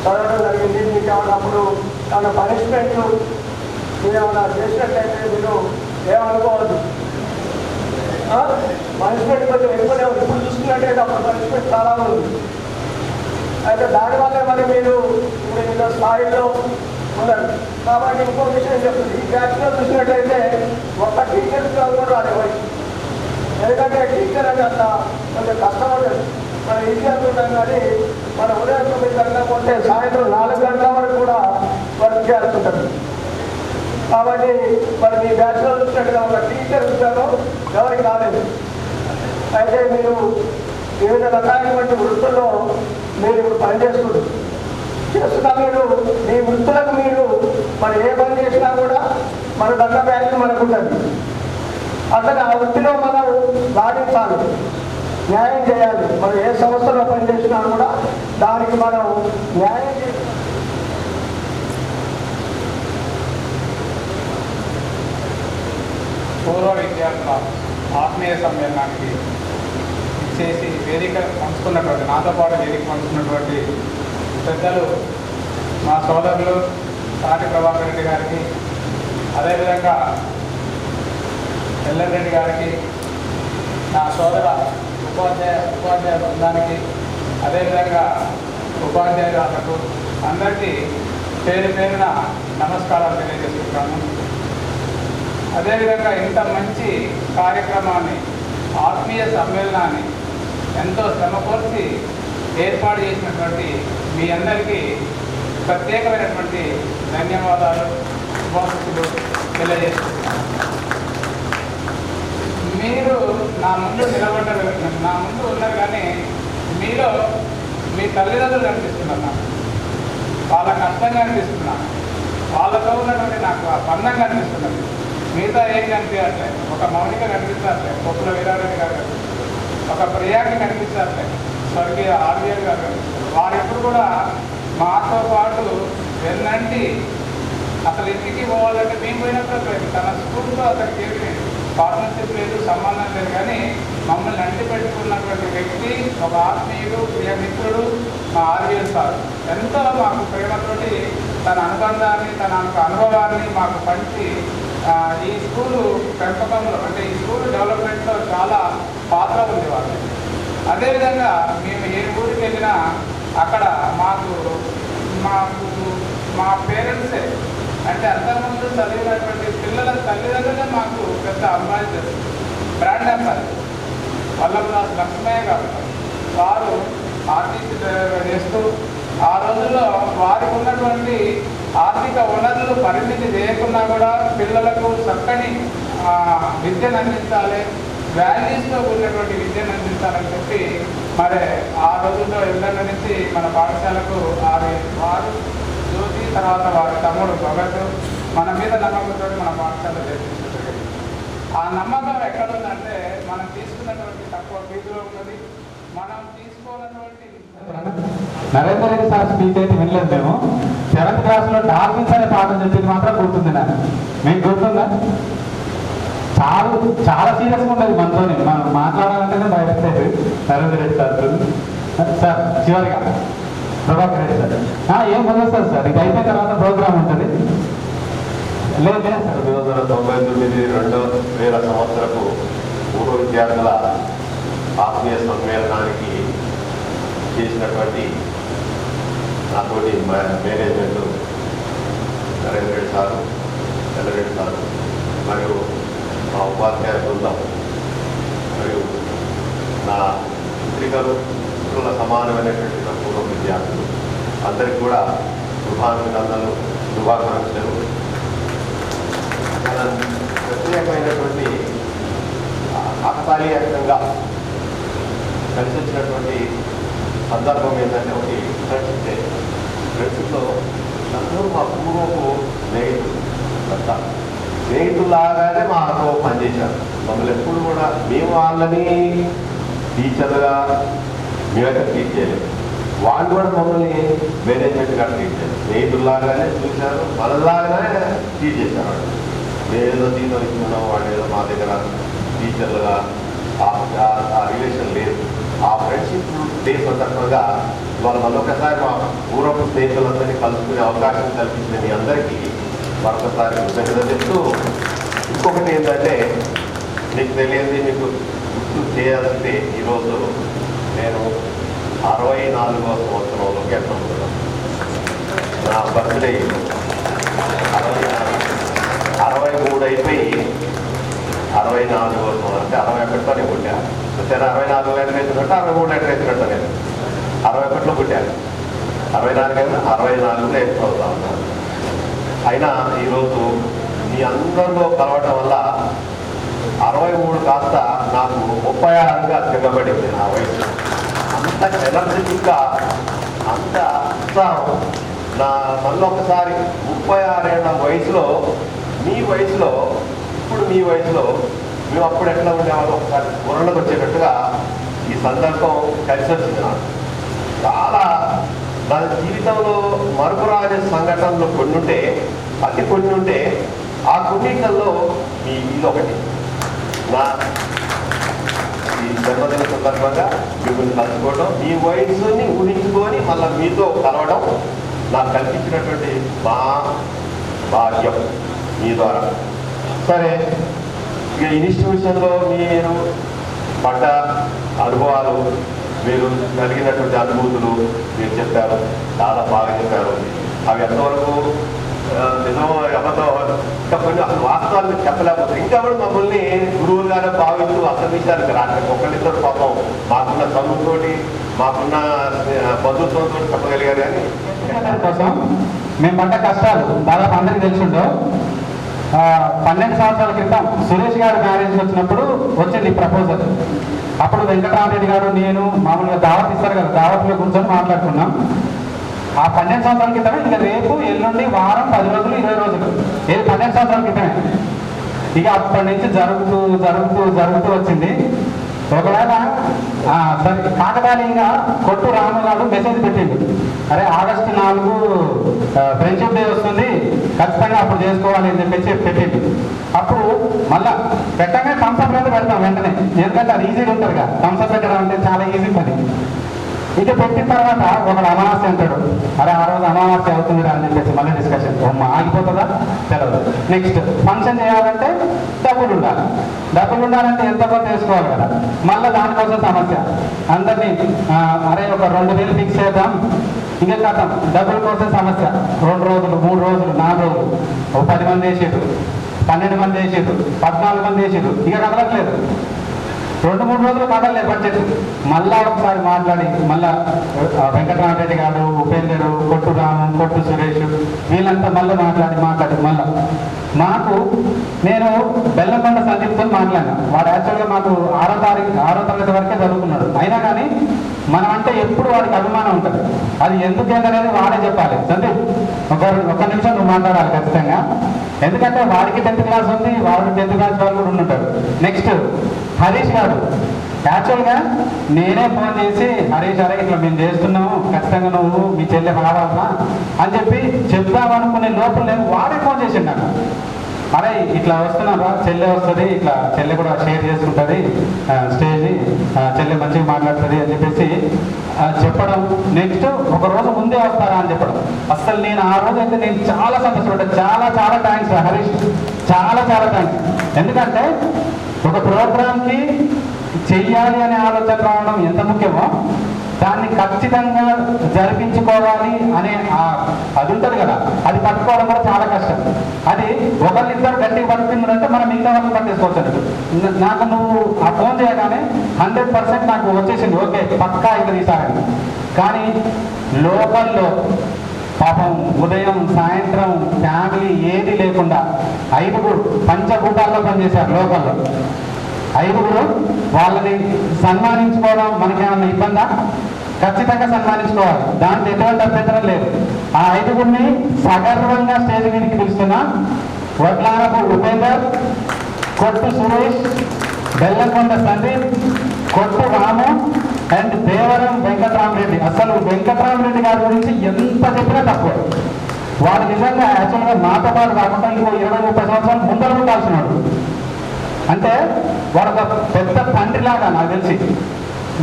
చదవడం జరిగింది. మీకు అప్పుడు ఏమైనా పనిష్మెంట్ మీరు ఏమైనా చేసినట్లయితే మీరు ఏమనుకోవద్దు. పనిష్మెంట్ కొంచెం ఎక్కువనే ఉంది. ఇప్పుడు చూసుకున్నట్టయితే అప్పుడు పనిష్మెంట్ చాలా ఉంది. అయితే దానివల్లే మరి మీరు ఇప్పుడు ఇంత స్థాయిలో ఉన్నారు. కాబట్టి ఇంకో విషయం చెప్తుంది, ఈ బ్యాచ్లో చూసినట్టయితే ఒక్క టీచర్ కూడా రానివ్వండి. ఎందుకంటే టీచర్ అని అంత కొంచెం కష్టపడదు. మన ఈజీ అనుకుంటాం కానీ మన ఉదయం 9 గంటలకు ఉంటే సాయంత్రం 4 గంటల వరకు కూడా వర్క్ చేస్తుంటారు. కాబట్టి మరి మీ బ్యాచ్లో చూసినట్టుగా ఒక టీచర్ ఉద్యోగం ఎవరికి రాలేదు. అయితే మీరు వివిధ రకాలైనటువంటి వృత్తుల్లో మీరు ఇప్పుడు పనిచేస్తున్నారు. చేస్తున్నా మీరు మీ వృత్తులకు మీరు మరి ఏ పని చేసినా కూడా మన దగ్గర బ్యాచ్ మనకు ఉంటుంది. అసలు ఆ వృత్తిలో మనం రాణించాలి, న్యాయం చేయాలి. మనం ఏ సంస్థలో పనిచేసినా కూడా దానికి మనం న్యాయం చేయాలి. పూర్వ విద్యార్థుల ఆత్మీయ సమ్మేళనానికి ఇచ్చేసి వేదిక పంచుకున్నటువంటి, నాతో పాటు వేదిక పంచుకున్నటువంటి పెద్దలు మా సోదరులు సాటి ప్రభాకర్ రెడ్డి గారికి, అదేవిధంగా ఎల్ఎన్ రెడ్డి గారికి, నా సోదర ఉపాధ్యాయ బృందానికి, అదేవిధంగా ఉపాధ్యాయులకు అందరికీ పేరు పేరున నమస్కారాలు తెలియజేస్తున్నాను. అదేవిధంగా ఇంత మంచి కార్యక్రమాన్ని, ఆత్మీయ సమ్మేళనాన్ని ఎంతో శ్రమపరిచి ఏర్పాటు చేసినటువంటి మీ అందరికీ ప్రత్యేకమైనటువంటి ధన్యవాదాలు, శుభాకాంక్షలు తెలియజేస్తున్నాను. మీరు నా ముందు ఉన్నారు కానీ మీలో మీ తల్లిదండ్రులు కనిపిస్తున్నారు. నాకు వాళ్ళ కష్టంగా అనిపిస్తున్నాను. వాళ్ళతో ఉన్నటువంటి నాకు ఆ బంధం కనిపిస్తున్నది. మిగతా ఏం కనిపించట్లేదు. ఒక మౌనిక కనిపించట్లేదు, పొప్పుల వీరారెడ్డి గారు కనిపిస్తారు, ఒక ప్రియాకి కనిపించట్లేదు, స్వర్గీయ ఆర్వీఎల్ గారు కనిపిస్తారు. వారెప్పుడు కూడా మాతో పాటు వెళ్ళండి. అసలు ఇంటికి పోవాలంటే మేము పోయినప్పుడు తన స్కూల్తో అతనికి ఏమి పార్ట్నర్షిప్ లేదు, సంబంధం లేదు, కానీ మమ్మల్ని అంటి పెట్టుకున్నటువంటి వ్యక్తి, ఒక ఆత్మీయుడు, ప్రియమిత్రుడు మా ఆర్వీఎల్ సార్. ఎంతో మాకు ప్రేమతోటి తన అనుబంధాన్ని, తన అనుభవాన్ని మాకు పంచి ఈ స్కూలు పెంపకంలో, అంటే ఈ స్కూల్ డెవలప్మెంట్లో చాలా పాత్ర ఉంది వాళ్ళు. అదేవిధంగా మేము ఏ ఊరికి వెళ్ళినా అక్కడ మా పేరెంట్సే, అంటే అంతకుముందు చదివినటువంటి పిల్లల తల్లిదండ్రులే మాకు పెద్ద అమ్మాయి చేస్తారు. బ్రాండ్ అంబాసిడర్ వల్లభదాస్ లక్ష్మయ్య గారు, వారు ఆర్టీసీ డ్రైవర్గా చేస్తూ ఆ రోజుల్లో వారికి ఉన్నటువంటి ఆర్థిక వనరులు పరిమితి చేయకున్నా కూడా పిల్లలకు చక్కని విద్యను అందించాలి, వాల్యూస్తో కూడినటువంటి విద్యను అందించాలని చెప్పి మరి ఆ రోజుల్లో ఇళ్ళ నుంచి మన పాఠశాలకు వారు జ్యోతి, తర్వాత వారి తమ్ముడు భగత్ మన మీద నమ్మకంతో మన పాఠశాల చేర్పించారు. ఆ నమ్మకం ఎక్కడుందంటే మనం తీసుకున్నటువంటి తక్కువ ఫీజులో ఉన్నది, మనం తీసుకోవాలన్నటువంటి. నరేంద్ర రెడ్డి సార్ స్పీచ్ అయితే వినలేదు మేము. 7th క్లాస్లో డాల్ఫిన్స్ అనే పాఠం చెప్పింది మాత్రం గుర్తుంది. నాకు మీకు గుర్తుందా? చాలా సీరియస్గా ఉండదు మనతో. మనం మాట్లాడాలంటేనే భయపడేది నరేంద్ర రెడ్డి సార్. సార్ చివరిగా ప్రభాకర్ రెడ్డి సార్ ఏం వదిలేస్తారు సార్, ఇది అయిపోయిన తర్వాత ప్రోగ్రామ్ ఉంటుంది. లేదు సార్, 1999 సంవత్సరపు పూర్వ విద్యార్థుల ఆత్మీయ సమ్మేళనానికి చేసినటువంటి నాతోటి management Narendra Reddy sir, Yellareddy sir, మరియు మా ఉపాధ్యాయ బృందం, మరియు నా పుత్రికలు, పుత్రుల సమానమైనటువంటి నా పూర్వ విద్యార్థులు అందరికీ కూడా శుభాభినందనలు, శుభాకాంక్షలు. ప్రత్యేకమైనటువంటి ఆకతాళీయంగా కలిసి వచ్చినటువంటి సందర్భం ఏంటంటే ఒకటి ఫ్రెండ్స్తో అందరూ మా పూర్వపు స్నేహితులాగానే మాతో పనిచేశారు. మమ్మల్ని ఎప్పుడు కూడా మేము వాళ్ళని టీచర్గా మేమైతే ట్రీట్ చేయలేదు, వాళ్ళు కూడా మమ్మల్ని మేనేజ్మెంట్గా ట్రీట్ చేయలేదు. స్నేహితుల్లాగానే చూశారు, మనలాగానే ట్రీట్ చేశారు. వాళ్ళు మేమేదో దీనిలో ఇస్తున్నాం, వాళ్ళు ఏదో మా దగ్గర టీచర్లుగా ఆ రిలేషన్ లేదు. ఆ ఫ్రెండ్షిప్ డే సందర్భంగా ఇవాళ మరొకసారి మా పూర్వపు స్నేహితులందరినీ కలుసుకునే అవకాశం కల్పించిన మీ అందరికీ మరొకసారి కృతజ్ఞతలు చెప్తూ, ఇంకొకటి ఏంటంటే మీకు తెలియదు, మీకు గుర్తు చేయాల్సింది ఈరోజు నేను 64వ సంవత్సరంలోకి వెళ్తున్నాను. నా బర్త్డే 63 అయిపోయి 64వ సంవత్సరం అంటే 61 పుట్టా. సరే 64 లెటర్ వేసినట్టు 63 లెటర్ వేసినట్టు నేను 61లో పుట్టాను. 64 నేర్చుకోతా ఉన్నాను. అయినా ఈరోజు మీ అందరిలో కలవటం వల్ల 63 కాస్త నాకు 36గా తిరగబడింది. నా వయసు అంత ఎనర్జెటిక్గా, అంత ఉత్సాహం నా మనలో ఒకసారి 36 ఏళ్ల వయసులో, మీ వయసులో, ఇప్పుడు మీ వయసులో మేము అప్పుడు ఎట్లా ఉండేవాళ్ళం ఒకసారి స్మరణకు వచ్చేటట్టుగా ఈ సందర్భం కలిసి వచ్చింది. నాకు చాలా నా జీవితంలో మరపురాని సంఘటనలు కొన్ని ఉంటే, ఆ కొన్నికల్లో మీ ఇది ఒకటి. నా ఈ జన్మదిన సందర్భంగా మిమ్మల్ని కలుసుకోవడం, మీ వయసుని ఊహించుకొని మళ్ళీ మీతో కలవడం నాకు కల్పించినటువంటి మా భాగ్యం మీ ద్వారా. సరే, ఇక ఇన్స్టిట్యూషన్లో మీరు పడ్డ అనుభవాలు, మీరు కలిగినటువంటి అనుభూతులు మీరు చెప్పారు, చాలా బాగా చెప్పారు. అవి ఎంతవరకు నిజమో ఎవరితో ఇంకా కొన్ని అసలు వాస్తవాలు మీరు చెప్పలేకపోతే ఇంకా కూడా మమ్మల్ని గురువులుగానే భావిస్తూ అసలు విషయానికి రాలేదు. ఒకరిద్దరు పాపం మాకున్న చదువుతోటి, మాకున్న బంధుత్వంతో చెప్పగలిగారు. కానీ కోసం మేము పడ్డ కష్టాలు దాదాపు అందరికీ తెలిసిండో. 12 సంవత్సరాల క్రితం సురేష్ గారు మ్యారేజ్కి వచ్చినప్పుడు వచ్చింది ప్రపోజల్. అప్పుడు వెంకటరామరెడ్డి గారు, నేను మామూలుగా దావత్ ఇస్తారు కదా, దావత్లో కూర్చొని మాట్లాడుకున్నాం. ఆ 12 సంవత్సరాల క్రితమే, ఇంకా రేపు ఎల్లుండి వారం 10 రోజులు 20 రోజులు, ఏది 12 సంవత్సరాల క్రితమే. ఇక అప్పటి నుంచి జరుగుతూ వచ్చింది. ఒకవేళ సరే కాకతాళీయంగా కొట్టు రామగారు మెసేజ్ పెట్టిండు, అరే August 4 ఫ్రెండ్షిప్ డే వస్తుంది, ఖచ్చితంగా అప్పుడు చేసుకోవాలి అని చెప్పేసి పెట్టిండు. అప్పుడు మళ్ళా పెట్టగానే థమ్స్అప్ అయితే పెడతాం వెంటనే, ఎందుకంటే అది ఈజీగా ఉంటుంది కదా, థమ్స్అప్ పెట్టడం అంటే చాలా ఈజీ పని. ఇక పెట్టిన తర్వాత ఒకడు అమావాస్య అంటాడు, అరే ఆ రోజు అమావాస్య అవుతుంది అని చెప్పేసి మళ్ళీ డిస్కషన్, ఆగిపోతుందా తెలియదు. నెక్స్ట్ ఫంక్షన్ చేయాలంటే డబ్బులు ఉండాలంటే ఎంత కొంత వేసుకోవాలి కదా, మళ్ళీ దానికోసం సమస్య. అందరినీ అరే ఒక 2000 ఫిక్స్ చేద్దాం, ఇంకా కథం డబ్బుల కోసం సమస్య. 2 రోజులు 3 రోజులు 4 రోజులు, 10 మంది వేసేటు, 12 మంది వేసేటు, 14 మంది వేసేటు, ఇక కదలట్లేదు. 2-3 రోజులు కదలలే బడ్జెట్. మళ్ళా ఒకసారి మాట్లాడి, మళ్ళా వెంకటరామరెడ్డి గారు, ఉపేందరు, కొట్టు రాము, కొట్టు సురేష్, వీళ్ళంతా మళ్ళీ మాట్లాడి మళ్ళా మాకు, నేను బెల్లంకొండ సందీప్తో మాట్లాడినా. వాడు యాక్చువల్గా మాకు 6వ తరగతి వరకే చదువుకున్నాడు. అయినా కానీ మనం అంటే ఎప్పుడు వాడికి అభిమానం ఉంటుంది. అది ఎందుకేందనేది వాడే చెప్పాలి. సందీప్ ఒక్క నిమిషం నువ్వు మాట్లాడాలి ఖచ్చితంగా, ఎందుకంటే వాడికి 10th క్లాస్ ఉంది, వాడికి 10th క్లాస్ వాళ్ళు కూడా ఉంటుంటారు. నెక్స్ట్ హరీష్ గారు, యాక్చువల్గా నేనే ఫోన్ చేసి, హరీష్ అరే ఇట్లా మేము చేస్తున్నాము, ఖచ్చితంగా నువ్వు మీ చెల్లె రావాలా అని చెప్పి చెప్తామనుకునే లోపల నేను వాడే ఫోన్ చేసిండు నాకు, అరే ఇట్లా వస్తున్నారా, చెల్లె వస్తుంది, ఇట్లా చెల్లె కూడా షేర్ చేసుకుంటుంది స్టేజ్, చెల్లె మంచిగా మాట్లాడుతుంది అని చెప్పేసి చెప్పడం. నెక్స్ట్ ఒక రోజు ముందే వస్తారా అని చెప్పడం. అసలు నేను ఆ రోజు అయితే నేను చాలా సంతోషపడ్డా. చాలా థ్యాంక్స్ హరీష్, చాలా థ్యాంక్స్. ఎందుకంటే ఒక ప్రోగ్రామ్కి చెయ్యాలి అనే ఆలోచన రావడం ఎంత ముఖ్యమో, దాన్ని ఖచ్చితంగా జరిపించుకోవాలి అనే అది ఉంటుంది కదా, అది పట్టుకోవడం కూడా చాలా కష్టం. అది ఒకరిద్దరు గట్టిగా పట్టుకుందంటే మనం మిగతా వాళ్ళని పట్టేసుకోవచ్చు. నాకు నువ్వు ఆ ఫోన్ చేయగానే 100% నాకు వచ్చేసింది, ఓకే పక్కా ఇక తీసారని. కానీ లోకల్లో పాపం ఉదయం సాయంత్రం ఫ్యామిలీ ఏది లేకుండా 5 పంచభూతాల్లో పనిచేశారు లోకల్లో. 5 వాళ్ళని సన్మానించుకోవడం మనకేమన్నా ఇబ్బందా? ఖచ్చితంగా సన్మానించుకోవాలి, దాంట్లో ఎటువంటి అభ్యంతరం లేదు. ఆ 5 సగర్వంగా స్టేజ్ మీదకి పిలుస్తున్నా. వడ్లారపు ఉపేందర్, కొట్టు సురేష్, బెల్లంకొండ సందీప్, కొట్టు రాము అండ్ దేవరం వెంకటరామరెడ్డి. అసలు వెంకటరామరెడ్డి గారి గురించి ఎంత చెప్పినా తక్కువ. వాడు నిజంగా యాక్చువల్గా మాతో పాటు కాకుండా ఇంకో 20-30 సంవత్సరాలు ముందర ఉండాల్సినాడు. అంటే వాడు ఒక పెద్ద తండ్రిలాగా నాకు తెలిసి.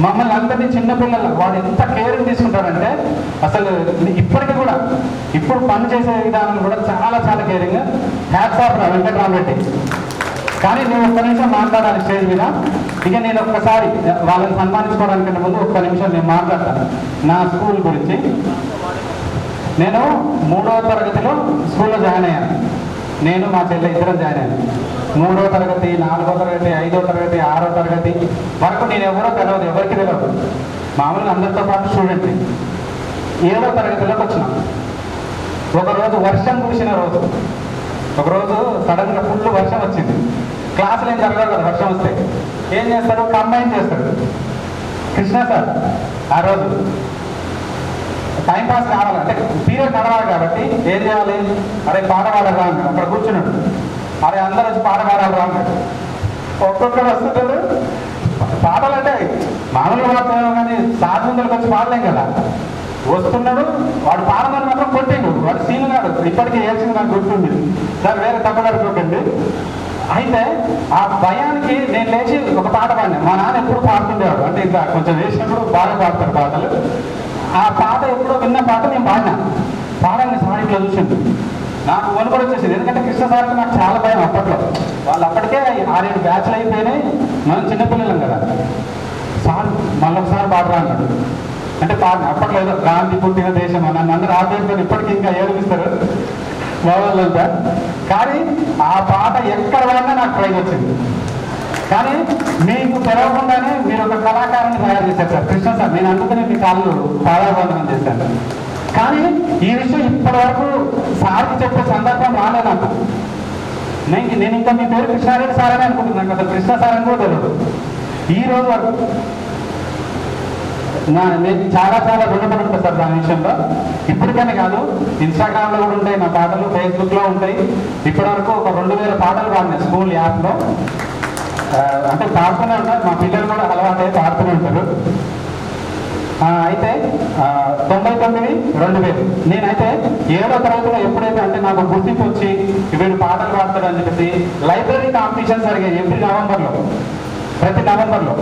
మమ్మల్ని అందరినీ చిన్నపిల్లలు వాడు ఎంత కేరింగ్ తీసుకుంటారంటే అసలు ఇప్పటికీ కూడా ఇప్పుడు పని చేసే విధానం కూడా చాలా చాలా కేరింగ్. Hats off Venkatarama Reddy. కానీ నేను ఒక్క నిమిషం మాట్లాడాలి స్టేజ్ మీద. ఇక నేను ఒక్కసారి వాళ్ళని సన్మానించుకోవడానికంటే ముందు ఒక్క నిమిషం నేను మాట్లాడతాను నా స్కూల్ గురించి. నేను 3వ తరగతిలో స్కూల్లో జాయిన్ అయ్యాను. నేను మా చెల్లె ఇద్దరం జాయిన్ అయ్యాను. 3వ తరగతి, 4వ తరగతి, 5వ తరగతి, 6వ తరగతి వరకు నేను ఎవరో తెలియదు, ఎవరికి తెలియదు. మామూలుగా అందరితో పాటు స్టూడెంట్. 7వ తరగతిలోకి వచ్చినాం. ఒకరోజు వర్షం కురిసిన రోజు, ఒకరోజు సడన్గా ఫుల్ వర్షం వచ్చింది. క్లాసులు ఏం జరగదు కదా వర్షం వస్తే. ఏం చేస్తాడు, కంబైన్ చేస్తాడు కృష్ణ సార్. ఆ రోజు టైంపాస్ కావాలి అంటే పీరియడ్ నడవాలి కాబట్టి ఏం చేయాలి, అరే పాట పాడరా అన్నాడు. అక్కడ కూర్చున్నాడు. అరే అందరూ వచ్చి పాట పాడాలరా అన్నాడు. ఒక్కొక్కరు వస్తుంటాడు. పాటలు అంటే మామూలుగా పాడుతున్నాం కానీ సార్ ముందరికి వచ్చి పాడలేం కదా. వస్తున్నాడు, వాడు పాడమని మాత్రం కొట్టిండు. వాడు సీన్ నాడు ఇప్పటికీ ఏడ్చింది నాకు గుర్తుంది. సార్ వేరే తప్పగడుకోకండి. అయితే ఆ భయానికి నేను లేచి ఒక పాట పాడినా. మా నాన్న ఎప్పుడు పాడుతుండేవాడు, అంటే ఇంకా కొంచెం వేసినప్పుడు బాగా పాడతారు పాటలు. ఆ పాట ఎప్పుడో విన్న పాట నేను పాడినా. పాడాలని సారిట్లో చూసింది. నాకు వనుకొని వచ్చేసింది. ఎందుకంటే కృష్ణ సార్కి నాకు చాలా భయం అప్పట్లో. వాళ్ళు అప్పటికే 6-7 బ్యాచ్లు అయిపోయినాయి. మనం చిన్నపిల్లలం కదా. సార్ మళ్ళొకసారి పాడరా అన్నాడు. అంటే పాడిన అప్పట్లో ఏదో గాంధీ పుట్టిన దేశం అని నన్ను అందరూ ఆపేసుకొని ఇప్పటికీ ఇంకా ఏడిపిస్తారు మా వాళ్ళంతా. కానీ ఆ పాట ఎక్కడ వాడినా నాకు ప్రైజ్ వచ్చింది. కానీ మీకు తెలవకుండానే మీరు ఒక కళాకారుని తయారు చేశారు సార్ కృష్ణ సార్. నేను అందుకనే మీ కాళ్ళు పాదాబంధనం చేశాను. కానీ ఈ విషయం ఇప్పటి వరకు సార్కి చెప్పే సందర్భం రాలేదు నాకు. నేను ఇంకా మీ పేరు కృష్ణారెడ్డి సార్ అని అనుకుంటున్నాను. అసలు కృష్ణ సార్ అని కూడా తెలియదు ఈ రోజు వరకు. నేను చాలా చాలా రుణపడి ఉంటాను సార్ దాని విషయంలో. ఇప్పటికనే కాదు, ఇన్స్టాగ్రామ్లో కూడా ఉంటాయి నా పాటలు, ఫేస్బుక్లో ఉంటాయి. ఇప్పటి వరకు ఒక 2000 పాటలు పాడినాయి స్కూల్ యాప్లో. అంటే పాడుతూనే ఉంటారు, మా పిల్లలు కూడా అలవాటు అయి పాడుతూనే ఉంటారు. అయితే 99, 2000 నేనైతే 7వ తరగతిలో ఎప్పుడైతే అంటే నాకు గుర్తింపు వచ్చి వీడు పాటలు పాడతాడు అని చెప్పేసి లైబ్రరీ కాంపిటీషన్స్ జరిగాయి ఎవ్రీ నవంబర్లో, ప్రతి నవంబర్లో.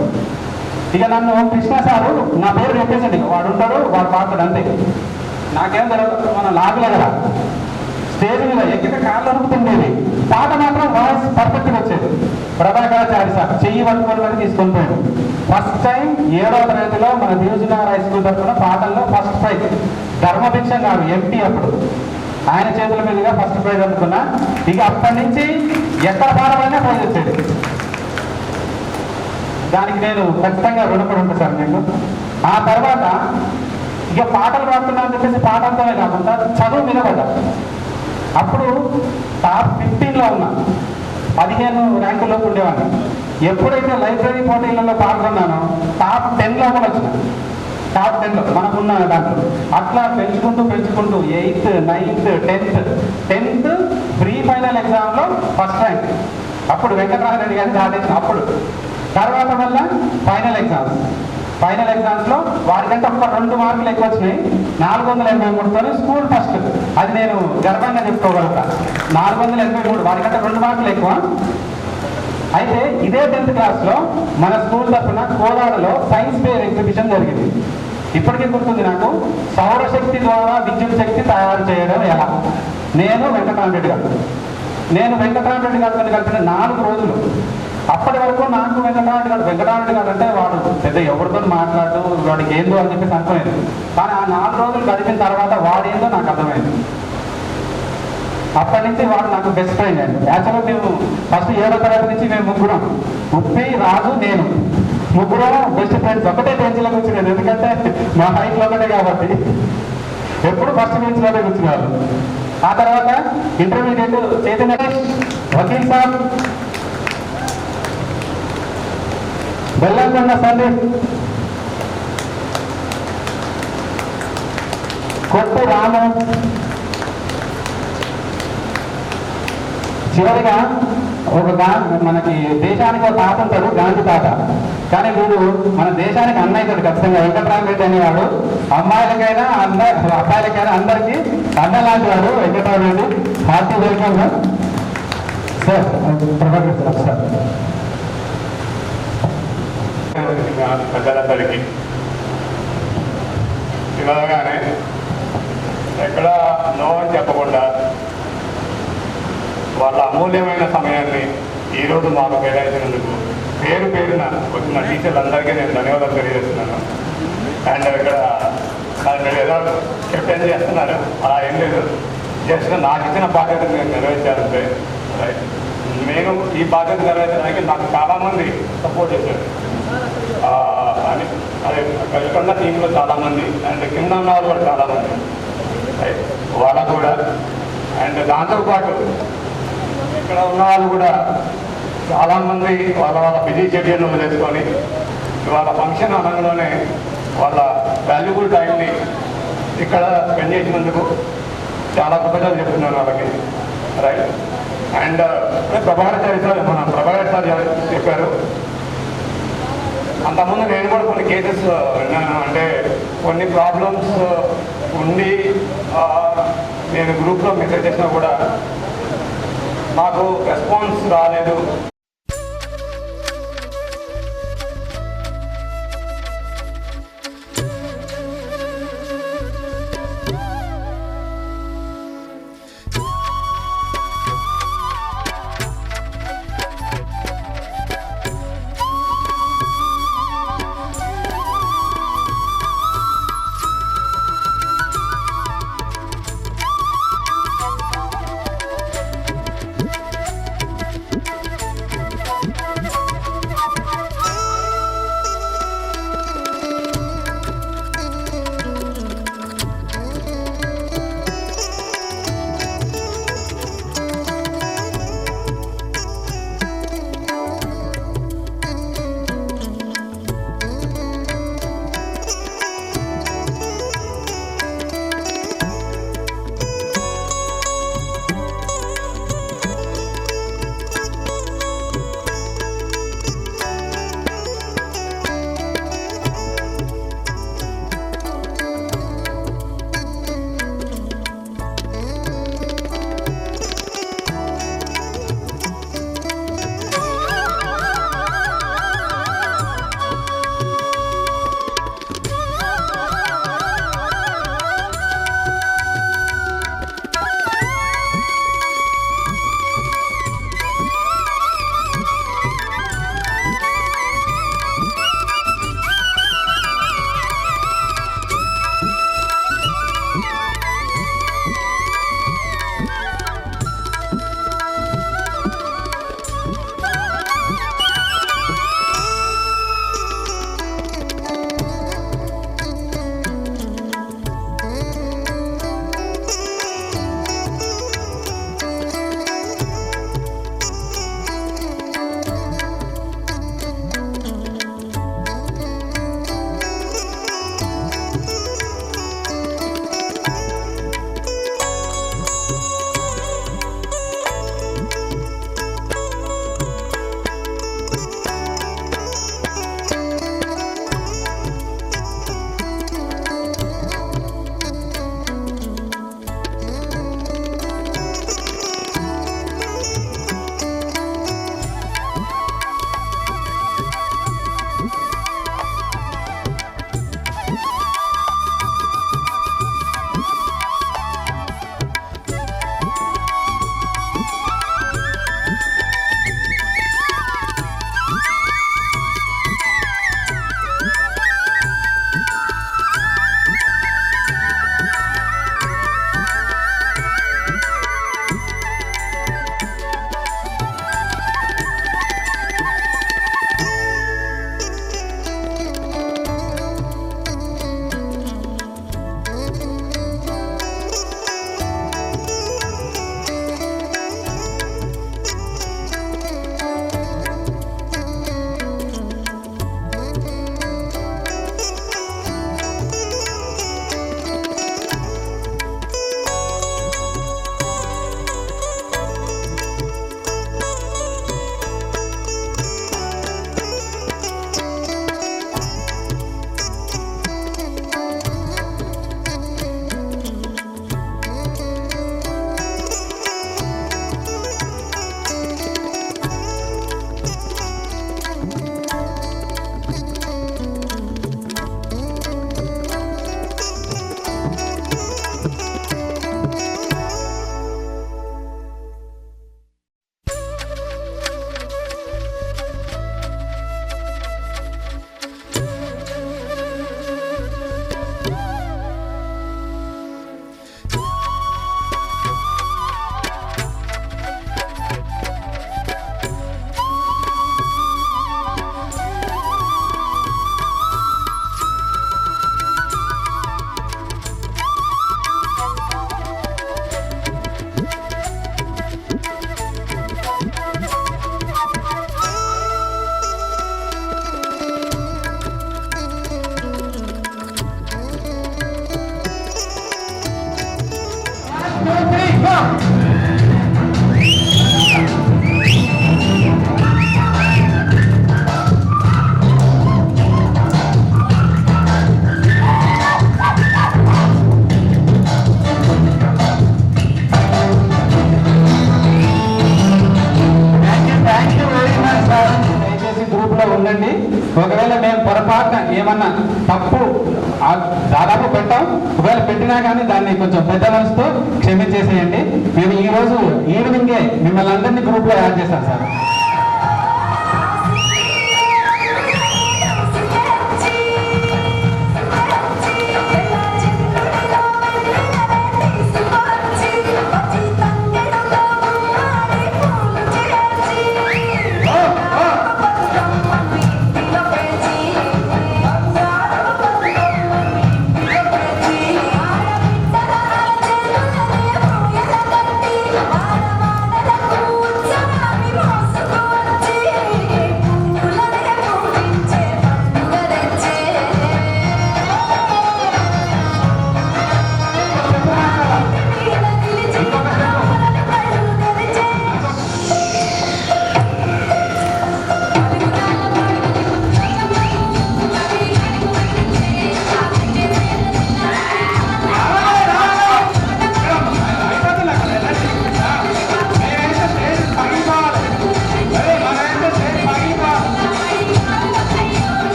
ఇక నన్ను కృష్ణ సారు నా పేరు చెప్పేసండి, వాడు ఉంటాడు వాడు పాడతాడు అంతే. నాకేం తెలియదు, మన లాగులే కదా. స్టేజ్ మీద ఎక్కడ కాళ్ళు అనుకుతుండేది, పాట మాత్రం వాయిస్ పర్ఫెక్ట్గా వచ్చేది. ప్రభాకరాచారి సార్ చెయ్యి పట్టుకొని వరకు తీసుకొని పోయాడు. ఫస్ట్ టైం 7వ తరగతిలో మన దివజనగర్ హై స్కూల్ తరఫున పాటల్లో ఫస్ట్ ప్రైజ్. ధర్మభిక్ష గారు ఎంపీ అప్పుడు, ఆయన చేతుల మీదుగా ఫస్ట్ ప్రైజ్ అందుకున్నా. ఇక అప్పటి నుంచి ఎక్కడ పాడమైనా ప్రైజ్ వచ్చేది. దానికి నేను ఖచ్చితంగా రుణపడి ఉంటాను సార్ మీకు. ఆ తర్వాత ఇక పాటలు పాడుతున్నా అని చెప్పేసి పాటలతోనే కాకుండా చదువు మీద పడ్డా. అప్పుడు టాప్ 15లో ఉన్నా, 15 ర్యాంకుల్లోకి ఉండేవాడిని. ఎప్పుడైతే లైబ్రరీ పోటీలలో పాల్గొన్నానో టాప్ 10లో కూడా వచ్చిన. టాప్ 10లో మనకున్న దాంట్లో అట్లా పెంచుకుంటూ 8th, 9th, 10th pre final ఎగ్జామ్లో ఫస్ట్ ర్యాంక్. అప్పుడు వెంకటరామరెడ్డి గారిని దాటేసిన. అప్పుడు తర్వాత వల్ల ఫైనల్ ఎగ్జామ్స్లో వాడికంటే ఒక్క 2 మార్కులు ఎక్కువ వచ్చినాయి. 483తోనే స్కూల్ ఫస్ట్. అది నేను గర్వంగా చెప్పుకోగలుగుతా. 483, వాడికంటే 2 మార్కులు ఎక్కువ. అయితే ఇదే 10th క్లాస్లో మన స్కూల్ తరఫున కోదాడలో సైన్స్ ఫేర్ ఎగ్జిబిషన్ జరిగింది. ఇప్పటికీ గుర్తుంది నాకు. సౌరశక్తి ద్వారా విద్యుత్ శక్తి తయారు చేయడం ఎలా. నేను వెంకటరామరెడ్డి గారితో కలిపిన 4 రోజులు. అప్పటి వరకు నాకు వెంకటరామరెడ్డి గారు అంటే వాడు పెద్ద ఎవరితో మాట్లాడుతూ వాడికి ఏందో అని చెప్పేసి అనుకోలేదు. కానీ ఆ 4 రోజులు గడిపిన తర్వాత వాడేందో నాకు అర్థమైంది. అప్పటి నుంచి వాడు నాకు బెస్ట్ ఫ్రెండ్ అండి. యాక్చువల్గా మేము ఫస్ట్ 7వ తరగతి నుంచి మేము ముగ్గురం, ఉప్పి, రాజు, నేను ముగ్గురం బెస్ట్ ఫ్రెండ్స్. ఒకటే బెంచ్లో కూర్చున్నాను, ఎందుకంటే మా హైట్లో ఒకటే కాబట్టి ఎప్పుడు ఫస్ట్ బెంచ్లోనే కూర్చున్నారు. ఆ తర్వాత ఇంటర్మీడియట్ చైతన్య వకీల్ సార్, బెల్లంకొండ సందీప్, కొట్టు రాము, చివరిగా మనకి దేశానికి ఒక తాత ఉంటాడు, గాంధీ తాత. కానీ వీడు మన దేశానికి అన్న అవుతాడు ఖచ్చితంగా. వెంకటరామరెడ్డి అనేవాడు అమ్మాయిలకైనా అబ్బాయిలకైనా అందరికీ అన్న లాంటి వాడు Venkataramareddy. Hearty welcome sir. Prabhakar sir. పెద్దలందరికీ పిలవగానే ఎక్కడ నో అని చెప్పకుండా వాళ్ళ అమూల్యమైన సమయాన్ని ఈరోజు మాకు కేటాయించినందుకు పేరు పేరున వచ్చిన టీచర్లందరికీ నేను ధన్యవాదాలు తెలియజేస్తున్నాను. అండ్ ఇక్కడ మీరు ఏదో కెప్టెన్ చేస్తున్నారు, అలా ఏం లేదు. జస్ట్ నాకు ఇచ్చిన బాధ్యత నేను నెరవేర్చాలంటే రైట్. నేను ఈ బాధ్యత నెరవేర్చడానికి నాకు చాలామంది సపోర్ట్ చేశారు. అని అదే కలికొండ టీంలో చాలామంది అండ్ కింద ఉన్న వాళ్ళు కూడా చాలామంది రైట్, వాళ్ళకు కూడా. అండ్ దాంతోపాటు ఇక్కడ ఉన్న వాళ్ళు కూడా చాలామంది వాళ్ళ బిజీ షెడ్యూల్ వదిలేసుకొని వాళ్ళ ఫంక్షన్ అనగానే వాళ్ళ వాల్యుబుల్ టైంని ఇక్కడ స్పెండ్ చేసినందుకు చాలా కృతజ్ఞతలు చెప్తున్నాను వాళ్ళకి రైట్. అండ్ ప్రభాకర్ సార్ చెప్పారు, అంతకుముందు నేను కూడా కొన్ని కేసెస్ విన్నాను. అంటే కొన్ని ప్రాబ్లమ్స్ ఉండి నేను గ్రూప్లో మెసేజ్ చేసినా కూడా నాకు రెస్పాన్స్ రాలేదు. ఒకవేళ మేము పొరపాటున ఏమన్నా తప్పు దాదాపు పెట్టాం, ఒకవేళ పెట్టినా కానీ దాన్ని కొంచెం పెద్ద మనసుతో క్షమించేసేయండి. మేము ఈ రోజు ఈవినింగే మిమ్మల్ని అందరినీ గ్రూప్లో యాడ్ చేస్తాం సార్.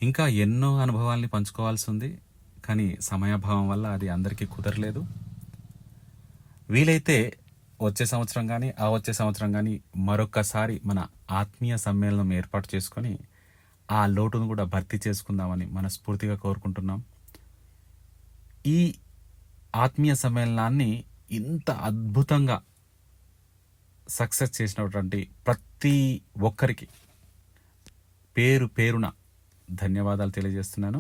ఇంకా ఎన్నో అనుభవాల్ని పంచుకోవాల్సి ఉంది, కానీ సమయాభావం వల్ల అది అందరికీ కుదరలేదు. వీలైతే వచ్చే సంవత్సరం కానీ ఆ వచ్చే సంవత్సరం కానీ మరొక్కసారి మన ఆత్మీయ సమ్మేళనం ఏర్పాటు చేసుకొని ఆ లోటును కూడా భర్తీ చేసుకుందామని మనస్ఫూర్తిగా కోరుకుంటున్నాం. ఈ ఆత్మీయ సమ్మేళనాన్ని ఇంత అద్భుతంగా సక్సెస్ చేసినటువంటి ప్రతి ఒక్కరికి పేరు పేరున ధన్యవాదాలు తెలియజేస్తున్నాను.